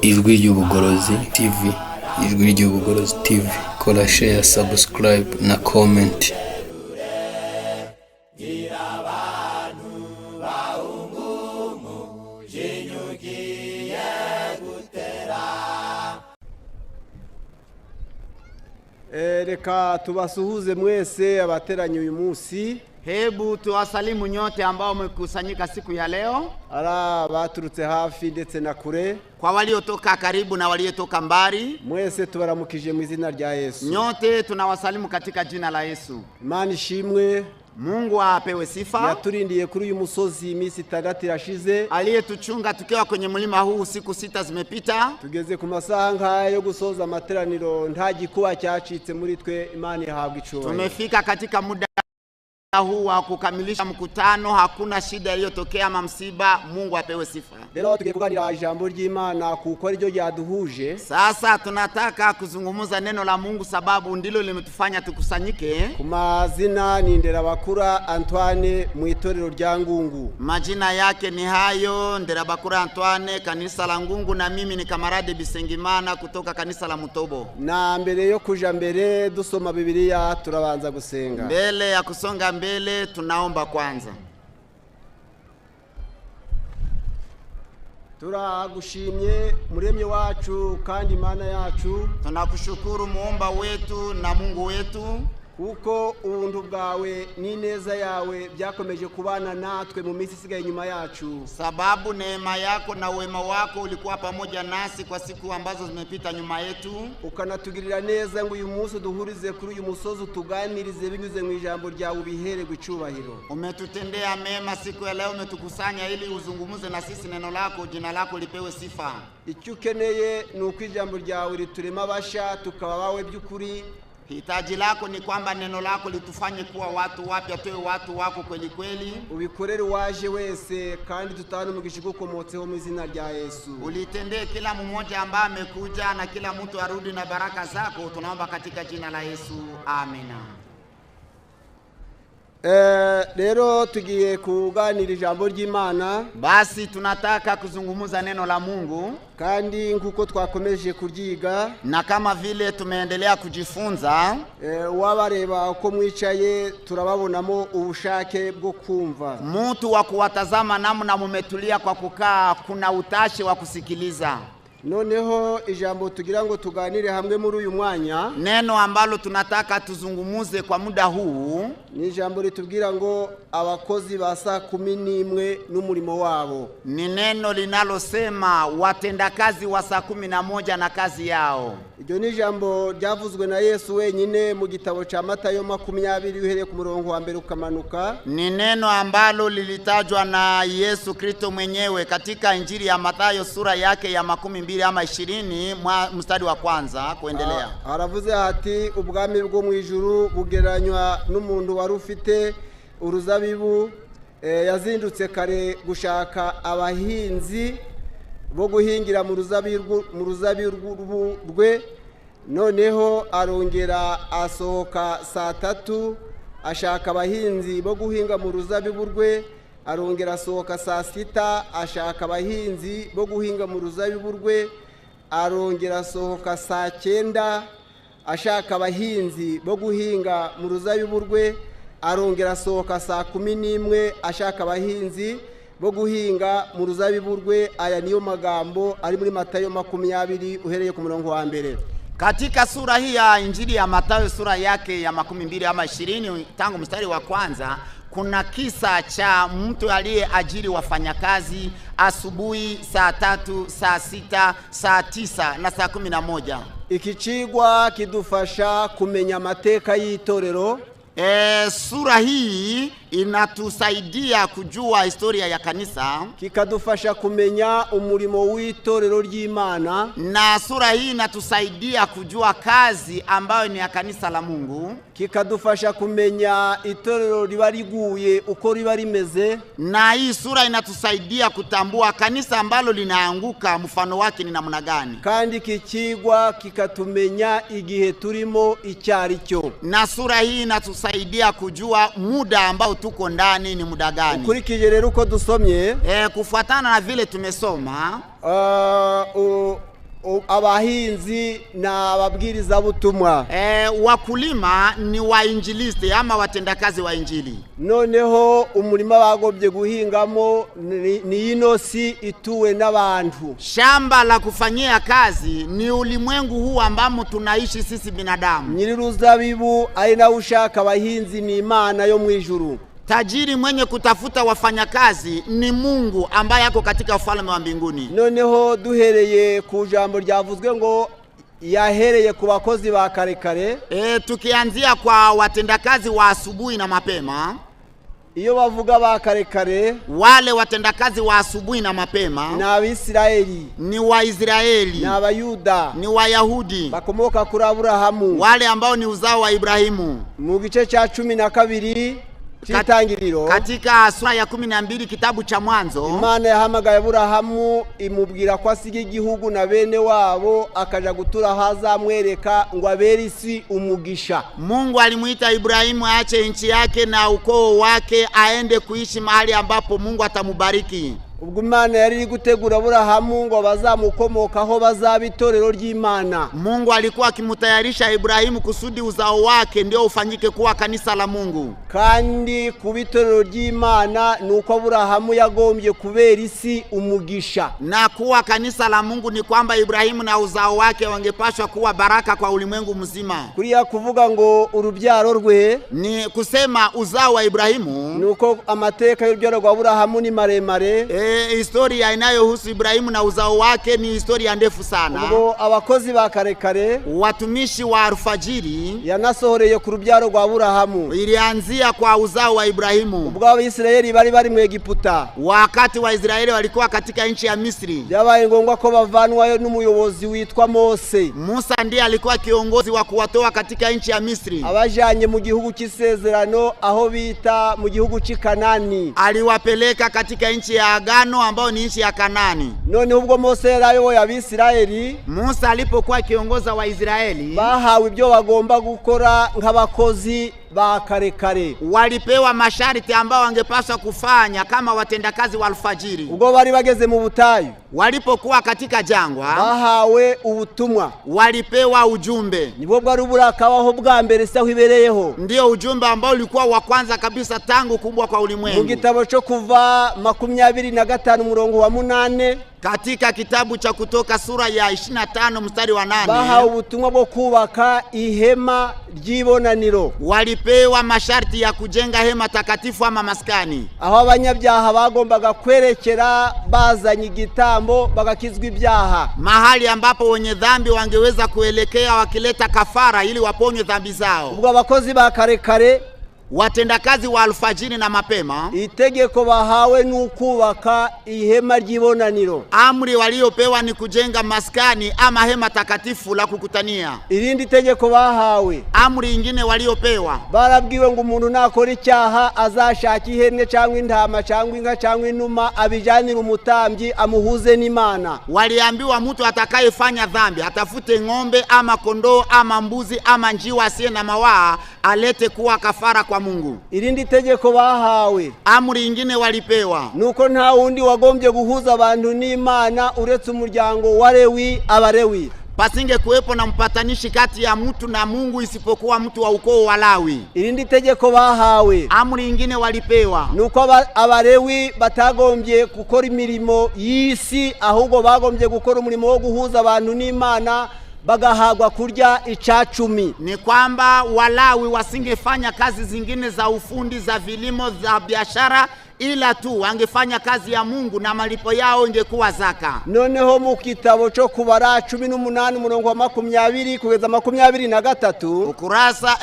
Ijwi ry'ubugorozi TV, Ijwi ry'ubugorozi TV, kora share, subscribe na comment. Reka tubasuhuze mwese abateranye uyu munsi. Hebu tuwasalimu nyote ambao mmekusanyika siku ya leo. Ara baturutse hafi ndetse na kure. Kwa waliotoka karibu na waliotoka mbali. Mwese tubaramukije mu izina rya Yesu. Nyote tunawasalimu katika jina la Yesu. Imana ishimwe. Mungu apewe sifa. Yaturindiye kuri uyu musozi iminsi 6 irashize. Aliyetuchunga tukiwa kwenye mlima huu siku 6 zimepita. Tugeze ku masaha nk'aya yo gusoza amateraniro, nta gikuba cyacitse muri twe. Imana ihabwa icubahiro. Tumefika katika muda huu wa kukamilisha mkutano, hakuna shida iliyotokea ama msiba. Mungu apewe sifa. Leo tugiye kuganira ijambo ry'Imana kuko ari ryo ryaduhuje. Sasa tunataka kuzungumza neno la Mungu sababu ndilo limetufanya tukusanyike. Ku mazina ni Nderabakura Antoine mu itorero rya Ngungu. Majina yake ni hayo, Nderabakura Antoine, kanisa la Ngungu, na mimi ni Kamarade Bisengimana kutoka kanisa la Mutobo. Na mbere yo kuja mbere dusoma Biblia turabanza gusenga. Mbele ya kusonga mbele tunaomba kwanza. Turagushimye muremye wacu kandi Imana yacu. Tunakushukuru muumba wetu na Mungu wetu kuko ubuntu bwawe n'ineza yawe byakomeje kubana natwe mu minsi isigaye nyuma yacu. Sababu neema yako na wema wako ulikuwa pamoja nasi kwa siku ambazo zimepita nyuma yetu. Ukanatugirira neza ngo uyu munsi duhurize kuri uyu musozi tuganirize binyuze mu ijambo ryawe bihere gucubahiro. Umetutendea mema siku ya leo, umetukusanya ili uzungumuze na sisi neno lako, jina lako lipewe sifa. Icyo ukeneye ni uko ijambo ryawe riturema basha tukaba bawe by'ukuri. Hitaji lako ni kwamba neno lako litufanye kuwa watu wapya, tuwe watu wako kweli kweli. Ubikorere waje wese kandi tutane umugisha gukomotseho mu izina rya Yesu. Ulitendee kila mmoja ambaye amekuja na kila mtu arudi na baraka zako, tunaomba katika jina la Yesu. Amina. Lero tugiye kuganira ijambo ry'Imana. Basi tunataka kuzungumza neno la Mungu, kandi nkuko twakomeje kuryiga na kama vile tumeendelea kujifunza, wabareba uko mwicaye turababonamo ubushake bwo kumva. Mtu wa kuwatazama namna mumetulia kwa kukaa, kuna utashi wa kusikiliza. Noneho ijambo tugira ngo tuganire hamwe muri uyu mwanya, neno ambalo tunataka tuzungumuze kwa muda huu, ni ijambo litubwira ngo abakozi ba saa 11 n'umurimo wabo. Ni neno linalosema watendakazi wa saa 11 na kazi yao. Iryo ni ijambo ryavuzwe na Yesu wenyine mu gitabo cha Matayo 20 uhereye ku murongo wa mbere ukamanuka. Ni neno ambalo lilitajwa na Yesu Kristo mwenyewe katika Injili ya Mathayo sura yake ya 12 ama 20 mstari wa kwanza kuendelea. Aravuze ati ubwami bwo mu ijuru bugeranywa n'umuntu wari ufite uruzabibu, yazindutse kare gushaka abahinzi bo guhingira mu ruzabibu rwe. Noneho arongera asohoka saa 3 ashaka abahinzi bo guhinga mu ruzabibu rwe. Arongera asohoka saa 6 ashaka abahinzi bo guhinga mu ruzabibu rwe. Arongera asohoka saa 9 ashaka abahinzi bo guhinga mu ruzabibu rwe. Arongera asohoka saa 11 ashaka abahinzi bo guhinga mu ruzabibu rwe. Aya niyo magambo ari muri Matayo 20 uhereye ku murongo wa mbere. Katika sura hii ya Injili ya Mathayo sura yake ya 12 ama 20 tangu mstari wa kwanza, kuna kisa cha mtu aliyeajiri wafanyakazi asubuhi saa 3, saa 6, saa 9 na saa 11. Iki cigwa kidufasha kumenya amateka y'itorero. Sura hii inatusaidia kujua historia ya kanisa, kikadufasha kumenya umurimo w'itorero ry'Imana, na sura hii inatusaidia kujua kazi ambayo ni ya kanisa la Mungu, kikadufasha kumenya itorero riba riguye uko riba rimeze, na hii sura inatusaidia kutambua kanisa ambalo linaanguka mfano wake ni namna gani, kandi kikigwa kikatumenya igihe turimo icyari cyo, na sura hii inatusaidia kujua muda ambao tuko ndani ni muda gani. Ukurikije rero uko dusomye, kufuatana na vile tumesoma, abahinzi na ababwiriza butumwa. Wakulima ni wainjilisti ama watendakazi wa injili. Noneho umurima bagobye guhingamo ni inosi ituwe n'abantu. Shamba la kufanyia kazi ni ulimwengu huu ambamo tunaishi sisi binadamu. Nyiriruzabibu aina ushaka abahinzi ni Imana yo mwijuru. Tajiri mwenye kutafuta wafanyakazi ni Mungu ambaye yako katika ufalme wa mbinguni. Noneho duhereye ku jambo ryavuzwe ngo yahereye ku bakozi ba karekare. Tukianzia kwa watendakazi wa asubuhi na mapema. Iyo bavuga ba karekare, wale watendakazi wa asubuhi na mapema ni Abisirayeli, ni Waisraeli, ni Abayuda, ni Wayahudi bakomoka kuri Aburahamu, wale ambao ni uzao wa Ibrahimu. Mu gice cha 12 Chitangiriro, katika sura ya 12 kitabu cha Mwanzo, Imana yahamagaye Aburahamu imubwira ko asiga igihugu na bene wabo akaja gutura hazamwereka ngo abere isi umugisha. Mungu alimuita Ibrahimu aache nchi yake na ukoo wake aende kuishi mahali ambapo Mungu atamubariki. Ubwo Imana yari gutegura Aburahamu ngo bazamukomokaho bazabitorero ry'Imana. Mungu alikuwa akimutayarisha Ibrahimu kusudi uzao wake ndio ufanyike kuwa kanisa la Mungu. Kandi kubitorero ry'Imana nuko Aburahamu yagombye kubera isi umugisha. Na kuwa kanisa la Mungu ni kwamba Ibrahimu na uzao wake wangepashwa kuwa baraka kwa ulimwengu mzima. Kuriya kuvuga ngo urubyaro rwe ni kusema uzao wa Ibrahimu, nuko amateka y'urubyaro rwa Aburahamu ni maremare. Historia inayohusu Ibrahimu na uzao wake ni historia ndefu sana. Ubwo abakozi ba karekare, watumishi wa alfajiri, yanasohoreye ku rubyaro rwa Aburahamu, ilianzia kwa uzao wa Ibrahimu. Ubwo Abisirayeli bari mu Egiputa, wakati wa Israeli walikuwa katika nchi ya Misri, byabaye ngombwa ko bavanwayo n'umuyobozi witwa Mose. Musa ndiye alikuwa kiongozi wa kuwatoa katika nchi ya Misri, abajanye mu gihugu cy'isezerano aho bita mu gihugu cy'Ikanani. Aliwapeleka katika nchi ya agano ambao ni nchi ya Kanani. None ubwo Mose yarayoboye Abisirayeli, Musa alipokuwa kiongoza wa Israeli, bahawe ibyo bagomba gukora nk'abakozi ba karekare. Walipewa masharti ambao wangepaswa kufanya kama watendakazi wa alfajiri. Ubwo bari bageze mu butayu, walipokuwa katika jangwa, bahawe ubutumwa, walipewa ujumbe. Nibwo bwari burakabaho bwa mbere saho ibereyeho. Ndio ujumbe ambao ulikuwa wa kwanza kabisa tangu kubwa kwa ulimwengu. Mu gitabo cyo Kuva 25:8, katika kitabu cha Kutoka sura ya 25 mstari wa 8, bahawe ubutumwa bwo kubaka ihema ry'ibonaniro. Walipewa masharti ya kujenga hema takatifu ama maskani, aho abanyabyaha bagombaga kwerekera bazanye igitambo bagakizwa ibyaha, mahali ambapo wenye dhambi wangeweza kuelekea wakileta kafara ili waponywe dhambi zao. Ubwo abakozi ba karekare, watendakazi wa alfajiri na mapema, itegeko bahawe n'ukubaka ihema ry'ibonaniro. Amri waliopewa ni kujenga maskani ama hema takatifu la kukutania. Irindi tegeko bahawe, amri ingine waliopewa, barabwiwe ngo umuntu nakora icyaha azashaka ihene cyangwa intama cyangwa inka cyangwa inuma abijanira umutambyi amuhuze n'Imana. Waliambiwa mtu atakayefanya dhambi atafute ng'ombe ama kondoo ama mbuzi ama njiwa asiye na mawaa alete kuwa kafara kwa Mungu. Irindi tegeko bahawe, amri ingine walipewa, nuko nta wundi wagombye guhuza abantu n'Imana uretse umuryango wa Lewi, Abalewi. Pasinge kuwepo na mpatanishi kati ya mtu na Mungu isipokuwa mtu wa ukoo wa Lawi. Irindi tegeko bahawe, amri ingine walipewa, nuko Abalewi batagombye gukora imirimo y'isi, ahubwo bagombye gukora umurimo wo guhuza abantu n'Imana, bagahagwa kurya 10. Ni kwamba Walawi wasingefanya kazi zingine za ufundi, za vilimo, za biashara, ila tu wangefanya kazi ya Mungu na malipo yao ingekuwa zaka. Noneho mu kitabo cyo Kubara 18:20 kugeza 23, ukurasa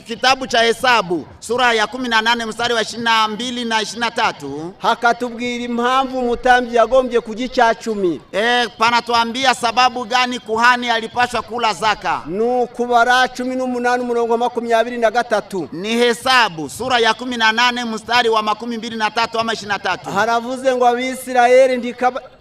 kitabu cha Hesabu sura ya 18 mstari wa 22 na 23, hakatubwira impamvu umutambyi yagombye kujya 10. Panatuambia sababu gani kuhani alipaswa kula zaka. Kubara 18:23, ni Hesabu sura ya 18 mstari wa 23 ama 23. haravuze ngo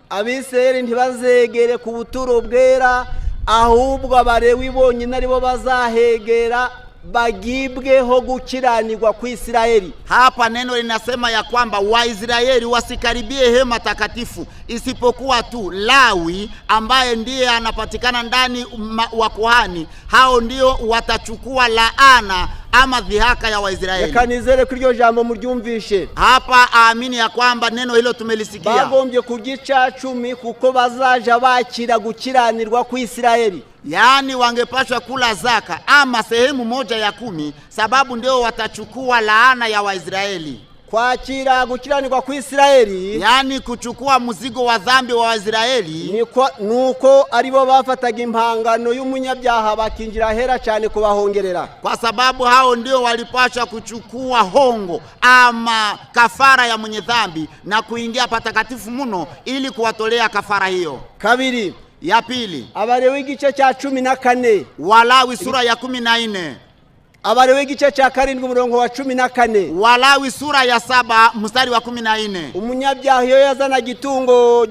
Abisirayeli ntibazegere ku buturo bwera, ahubwo Abalewi bonyine aribo bazahegera bagibweho gukiranirwa ku Isirayeli. Hapa neno linasema ya kwamba Waisraeli wasikaribie hema takatifu, isipokuwa tu Lawi ambaye ndiye anapatikana ndani wa kuhani. Hao ndio watachukua laana ama dhihaka ya Waisraeli. Reka nizere ko iryo jambo muryumvishe. Hapa aamini ya kwamba neno hilo tumelisikia. Bagombye kugica 10 kuko bazaja bakira gukiranirwa ku Isirayeli. Yaani wangepashwa kula zaka ama sehemu moja ya 10, sababu ndio watachukua laana ya Waisraeli. Kwakira gukiranirwa ku Isirayeli, yaani kuchukua mzigo wa dhambi wa Waisraeli, nuko aribo bafataga impangano y'umunyabyaha bakinjira hera cyane kubahongerera. Kwa sababu hao ndio walipaswa kuchukua hongo ama kafara ya mwenye dhambi na kuingia patakatifu muno ili kuwatolea kafara hiyo. Kabiri, ya pili, Abalewi igice cya 14, Walawi sura ya 14. Abalewi igice cya 7 umurongo wa 14, Walawi sura ya 7 mstari wa 14. Umunyabyaha iyo yazana gitungo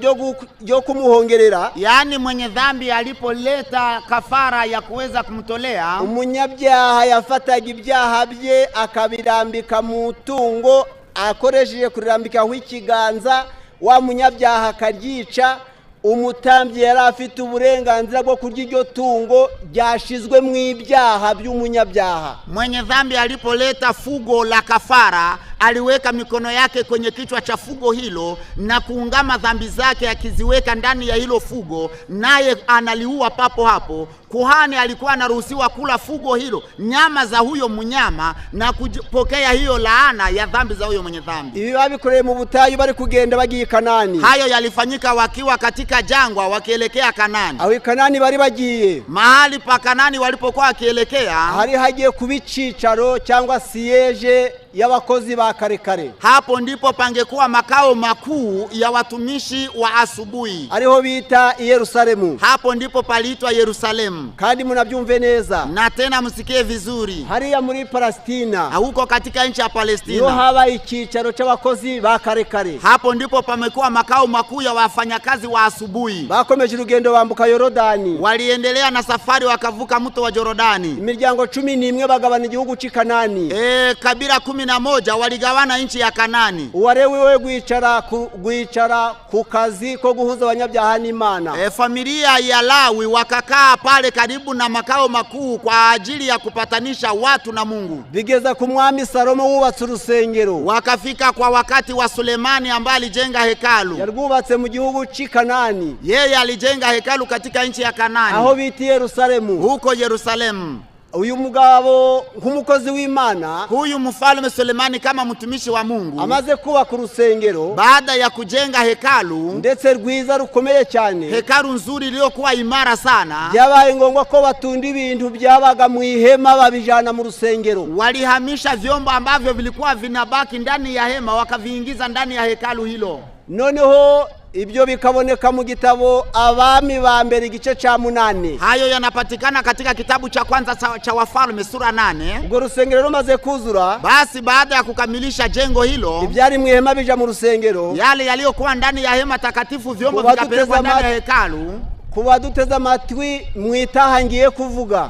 ryo kumuhongerera, yaani mwenye dhambi alipoleta kafara ya kuweza kumtolea, umunyabyaha yafataga ibyaha bye akabirambika mu tungo, akoresheje kurirambika hw'ikiganza, wa munyabyaha akaryica. Umutambyi yari afite uburenganzira bwo kurya iryo tungo ryashizwe mu ibyaha by'umunyabyaha. Mwenye dhambi alipoleta fugo la kafara, aliweka mikono yake kwenye kichwa cha fugo hilo na kuungama dhambi zake akiziweka ndani ya hilo fugo, naye analiua papo hapo. Kuhani alikuwa anaruhusiwa kula fugo hilo, nyama za huyo mnyama, na kupokea hiyo laana ya dhambi za huyo mwenye dhambi. Ibi babikoreye mu butayu bari kugenda bagiye Kanani. Hayo yalifanyika wakiwa katika jangwa wakielekea Kanani. Aho Kanani bari bagiye, mahali pa Kanani walipokuwa wakielekea, hari hagiye kubicicaro cyangwa siege y'abakozi ba karekare. Hapo ndipo pangekuwa makao makuu ya watumishi wa asubuhi. Ariho bita Yerusalemu. Hapo ndipo paliitwa Yerusalemu. Kandi munabyumve neza. Na tena msikie vizuri. Hariya muri Palestina. Huko katika nchi ya Palestina. Yo haba ikicaro cy'abakozi ba karekare. Hapo ndipo pamekuwa makao makuu ya wafanyakazi wa asubuhi. Bakomeje urugendo bambuka Yorodani. Waliendelea na safari wakavuka mto wa Yorodani. Imiryango 11 bagabana igihugu ci Kanani. Kabila 11 waligawana nchi ya Kanani. Uwarewi we gwicara ku kazi ko guhuza abanyabyaha n'Imana. Familia ya Lawi wakakaa pale karibu na makao makuu kwa ajili ya kupatanisha watu na Mungu. Bigeza ku mwami Salomo wubatse urusengero. Wakafika kwa wakati wa Sulemani ambaye alijenga hekalu. Yarwubatse mu gihugu ci Kanani. Yeye alijenga hekalu katika nchi ya Kanani. Aho biti Yerusalemu. Huko Yerusalemu. Uyu mugabo nk'umukozi w'Imana, huyu mfalme Sulemani kama mtumishi wa Mungu, amaze kubaka urusengero, baada ya kujenga hekalu ndetse rwiza rukomeye cyane, hekalu nzuri iliyokuwa imara sana, yabaye ngombwa ko batunda ibintu byabaga mu ihema babijana mu rusengero. Walihamisha vyombo ambavyo vilikuwa vinabaki ndani ya hema wakaviingiza ndani ya hekalu hilo. Noneho ibyo bikaboneka mu gitabo Abami ba mbere igice ca 8. Hayo yanapatikana katika kitabu cha kwanza cha Wafalme sura 8. Ubwo rusengero rumaze kuzura, basi baada ya kukamilisha jengo hilo, ibyari mu ihema bija mu rusengero, yale yaliyokuwa ndani ya hema takatifu vyombo vikapelekwa ndani ya hekalu. Kuba duteza amatwi mwitahangiye kuvuga.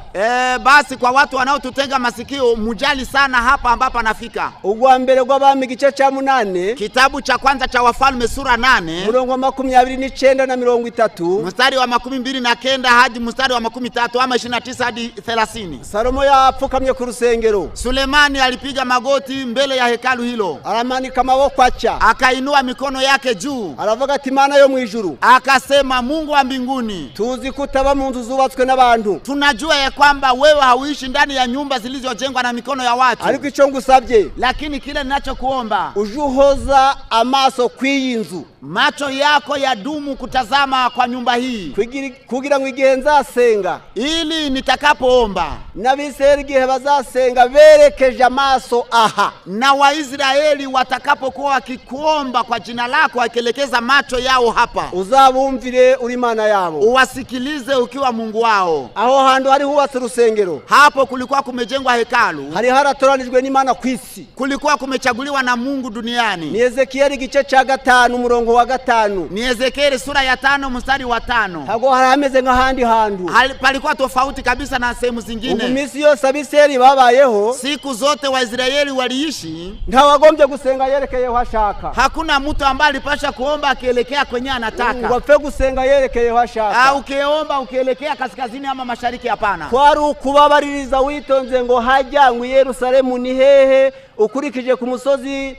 Basi kwa watu wanaotutega masikio mujali sana hapa ambapo anafika. Ugwa mbere gw'Abami igice ca 8. Kitabu cha kwanza cha Wafalme sura 8. Murongo wa 29 na 30. Mstari wa 29 hadi mstari wa 30 ama 29 hadi 30. Salomo yapfukamye ku rusengero. Sulemani alipiga magoti mbele ya hekalu hilo. Aramanika amaboko acha. Akainua mikono yake juu. Aravuga ati Imana yo mwijuru. Akasema, Mungu wa mbinguni, tuzi kutaba mu nzu zubatswe n'abantu. Tunajua ya kwamba wewe hauishi ndani ya nyumba zilizojengwa na mikono ya watu. Ariko icyo ngusabye, lakini kile ninachokuomba, ujuhoza amaso kw'iyi nzu, macho yako yadumu kutazama kwa nyumba hii, kugira ngo igihe nzasenga, ili nitakapoomba, n'Abisirayeli igihe bazasenga berekeje amaso aha, na Waisraeli watakapokuwa wakikuomba kwa jina lako wakielekeza macho yao hapa, uzabumvire uri Imana yabo. uwasikilize ukiwa Mungu wao. aho hantu hari hubatse urusengero, Hapo kulikuwa kumejengwa hekalu, hari haratoranijwe n'Imana kwisi, kulikuwa kumechaguliwa na Mungu duniani. ni Ezekieli igice ca 5 umurongo wa 5. Ni Ezekieli sura ya 5 mstari wa 5. Hago harameze nk'ahandi hantu, Palikuwa tofauti kabisa na sehemu ubu zingine. misi yose Abisirayeli babayeho, Siku zote Waisraeli waliishi, ntawagombye gusenga yerekeyeho ashaka, hakuna mtu ambaye alipasha kuomba akielekea kwenye anataka. wapfe gusenga yerekeyeho ashaka. Ukiomba ukielekea kaskazini ama mashariki, hapana. Kwari ukubabaririza witonze ngo hajya ngo Yerusalemu ni hehe, ukurikije ku musozi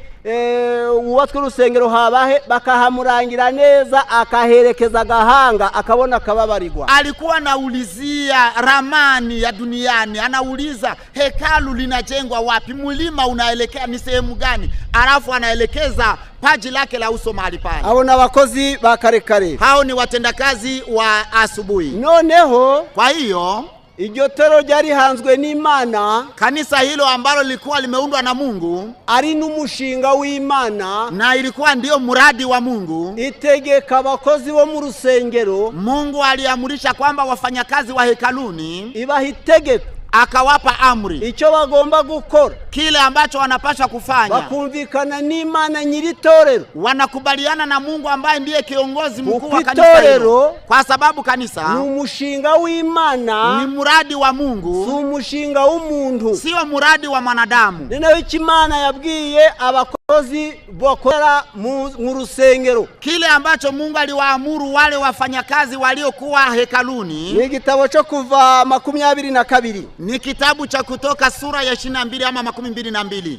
wubatswe urusengero habahe, bakahamurangira neza, akaherekeza gahanga, akabona kababarirwa. Alikuwa naulizia ramani ya duniani, anauliza hekalu linajengwa wapi, mlima unaelekea ni sehemu gani, alafu anaelekeza paji lake la uso mahali pale. Abo nabakozi ba karekare, Hao ni watendakazi wa asubuhi. noneho Kwa hiyo iryo tero ryari hanzwe n'Imana, kanisa hilo ambalo lilikuwa limeundwa na Mungu ari n'umushinga w'Imana, na ilikuwa ndio muradi wa Mungu, itegeka abakozi bo mu rusengero, Mungu aliamrisha kwamba wafanyakazi wa hekaluni, ibaha itegeko, akawapa amri icyo bagomba gukora, kile ambacho wanapaswa kufanya. bakumvikana n'Imana nyiri torero, Wanakubaliana na Mungu ambaye ndiye kiongozi mkuu wa Kuko kanisa hilo, itorero kwa sababu ni kanisa umushinga w'Imana, ni muradi wa si Mungu, umushinga w'umuntu. sio muradi wa mwanadamu. Ni nayo Imana yabwiye abakozi bakora mu rusengero. Kile ambacho Mungu aliwaamuru wale wafanyakazi waliokuwa hekaluni Ni igitabo cyo Kuva 22. ni kitabu cha Kutoka sura ya 22 ama 22.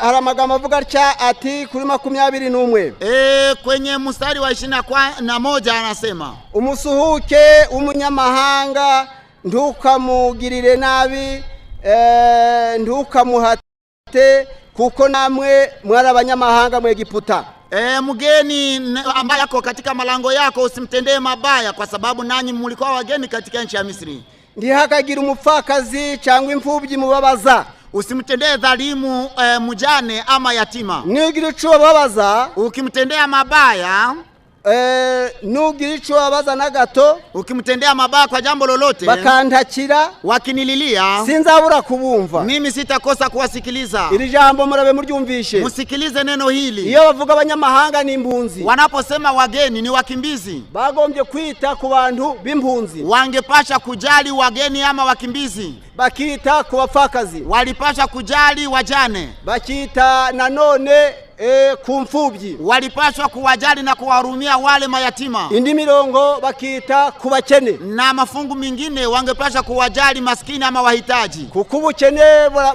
Hari amagambo avuga atya ati kuri 21, Kwenye mstari wa 21 anasema, umusuhuke w'umunyamahanga ntukamugirire nabi, ntukamuhate, kuko namwe mwari abanyamahanga mu Egiputa. mgeni ambaye yako katika malango yako usimtendee mabaya, kwa sababu nanyi mlikuwa wageni katika nchi ya Misri. Ntihakagira umupfakazi cyangwa imfubyi mubabaza, Usimtendee dhalimu mjane ama yatima. nigira ico babaza, Ukimtendea mabaya, nugira ico babaza na gato, ukimtendea mabaya kwa jambo lolote, bakantakira, wakinililia, sinzabura kubumva. mimi sitakosa kuwasikiliza. Iri jambo murabe muryumvishe. Musikilize neno hili. Iyo bavuga abanyamahanga ni impunzi, Wanaposema wageni ni wakimbizi, bagombye kwita ku bantu b'impunzi, wangepasha kujali wageni ama wakimbizi. bakita ku bapfakazi, Walipasha kujali wajane, bakita nanone ku mfubyi, walipashwa kuwajali na kuwahurumia wale mayatima. indi mirongo bakita ku bakene, Na mafungu mengine wangepasha kuwajali maskini ama wahitaji, kuko ubukene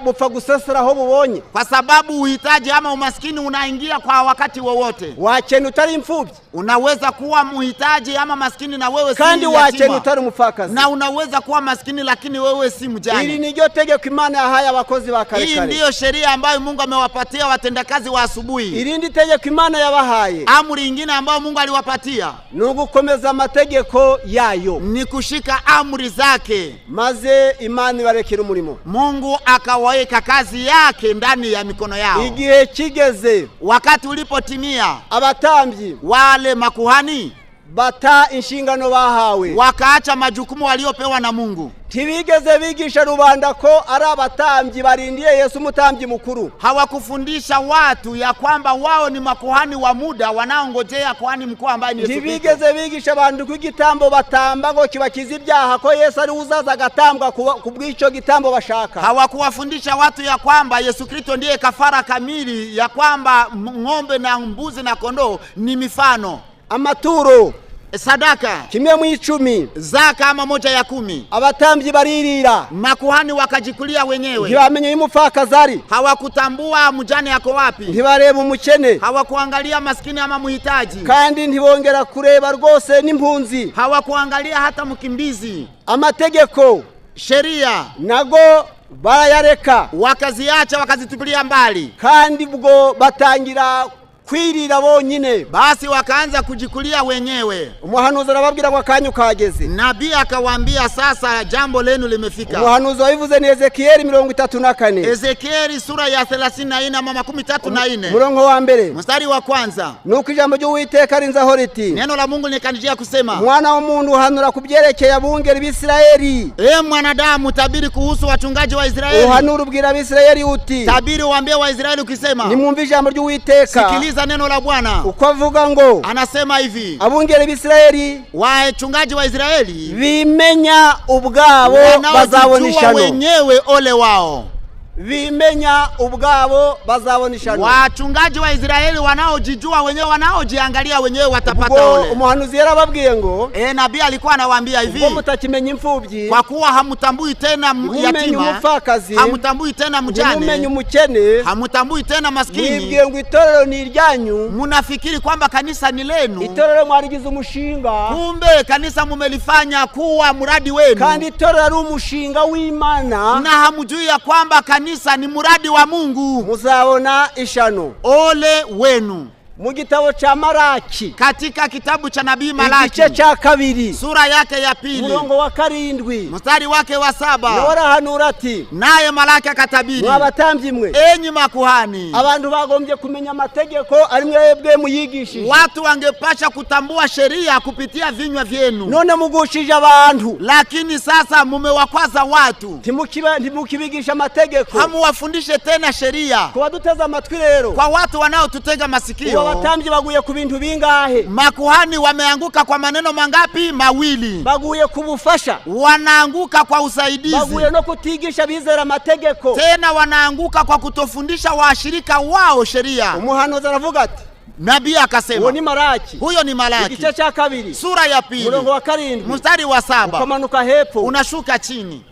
bupfa gusesera aho bubonye. kwa sababu uhitaji ama umaskini unaingia kwa wakati wowote. Wakene utari imfubyi, Unaweza kuwa muhitaji ama maskini na wewe si kandi wakene yatima, utari umupfakazi. na unaweza kuwa maskini lakini wewe si Iri mjane. ni ryo tegeko Imana yahaye abakozi ba Hii karekare. ndiyo sheria ambayo Mungu amewapatia watendakazi wa asubuhi. Irindi tegeko Imana yabahaye Amri nyingine ambayo Mungu aliwapatia ni ugukomeza amategeko yayo, ni kushika amri zake, maze Imana ibarekera umurimo. Mungu akawaweka kazi yake ndani ya mikono yao. Igihe kigeze, Wakati ulipotimia, abatambyi wale makuhani bata inshingano bahawe, wakaacha majukumu waliopewa na Mungu. ntibigeze bigisha rubanda ko ari abatambyi barindiye Yesu umutambyi mukuru. Hawakufundisha watu ya kwamba wao ni makuhani wa muda wanaongojea kuhani mkuu ambaye ni Yesu Kristo. Ntibigeze bigisha abantu ko igitambo batamba ngo kibakiza ibyaha, ko Yesu ari uzaza agatambwa ku bw'icyo gitambo bashaka. Hawakuwafundisha watu ya kwamba Yesu Kristo ndiye kafara kamili, ya kwamba ng'ombe na mbuzi na kondoo ni mifano. Amaturo, Sadaka, 10%, zaka ama 1/10, abatambyi baririra, makuhani wakajikulia wenyewe. ntibamenye y'umupfakazi ari, Hawakutambua mjane yako wapi, ntibareba umukene, hawakuangalia maskini ama muhitaji, kandi ntibongera kureba rwose n'impunzi. hawakuangalia hata mkimbizi. Amategeko Sheria nago barayareka, wakaziacha, wakazitupilia mbali. kandi ubwo batangira kwirira bonyine. Basi wakaanza kujikulia wenyewe. Umuhanuzi arababwira ngo akanyu kageze. Nabii akawaambia sasa jambo lenu limefika. Umuhanuzi wabivuze ni Ezekieli 34. Ezekieli sura ya 34 ama 34. Murongo wa mbere. Mstari wa kwanza. Nuko ijambo ry'Uwiteka rinzaho riti. Neno la Mungu likanijia kusema. Mwana w'umuntu uhanura kubyerekeye abungeri b'Isiraeli. Mwanadamu, tabiri kuhusu wachungaji wa Israeli. Uhanura ubwira ab'Isiraeli uti. Tabiri waambie wa Israeli ukisema. Nimwumve ijambo ry'Uwiteka. Sikiliza neno la Bwana. Uko avuga ngo. Anasema hivi. Abungeri b'Isiraeli. Wachungaji wa Israeli. Bimenya ubwabo bazabona ishano. Wenyewe ole wao. Bimenya ubwabo bazabona ishano. Wachungaji wa Israeli wanaojijua wenyewe, wanaojiangalia wenyewe watapata ole. Umuhanuzi yarababwiye ngo nabii alikuwa anawaambia hivi, ngo mutakimenya imfubyi, kwa kuwa hamtambui tena yatima, hamtambui tena mjane, umukene, hamtambui tena maskini. Nibwiye ngo itorero ni iryanyu. Munafikiri kwamba kanisa ni lenu. Itorero mwarigize umushinga, kumbe kanisa mumelifanya kuwa muradi wenu. Kandi itorero ari umushinga w'Imana, na hamjui ya kwamba kanisa ni muradi wa Mungu. Muzabona ishano. Ole wenu. Mu gitabo cha Malaki, katika kitabu cha nabii Malaki, igice cha kabiri, sura yake ya pili, murongo wa 7, mstari wake wa 7, warahanura ati, naye Malaki akatabiri, mwabatambyi mwe, enyi makuhani, abantu bagombye kumenya amategeko ari mwebwe muyigishije. Watu wangepasha kutambua sheria kupitia vinywa vyenu. None mugushije abantu, lakini sasa mumewakwaza watu. Ntimukibigisha amategeko, hamuwafundishe tena sheria. Kwa duteza amatwi rero, kwa watu wanaotutega masikio, abatambyi baguye ku bintu bingahe? Makuhani wameanguka kwa maneno mangapi? Mawili. Baguye kubufasha, wanaanguka kwa usaidizi. Baguye no kutigisha bizera amategeko, tena wanaanguka kwa kutofundisha washirika wao sheria. Umuhanuzi aravuga ati, nabii akasema, huyo ni Malaki, huyo ni Malaki, igice cha kabiri, sura ya pili, murongo wa 7, mstari wa 7, ukamanuka hepfo, unashuka chini.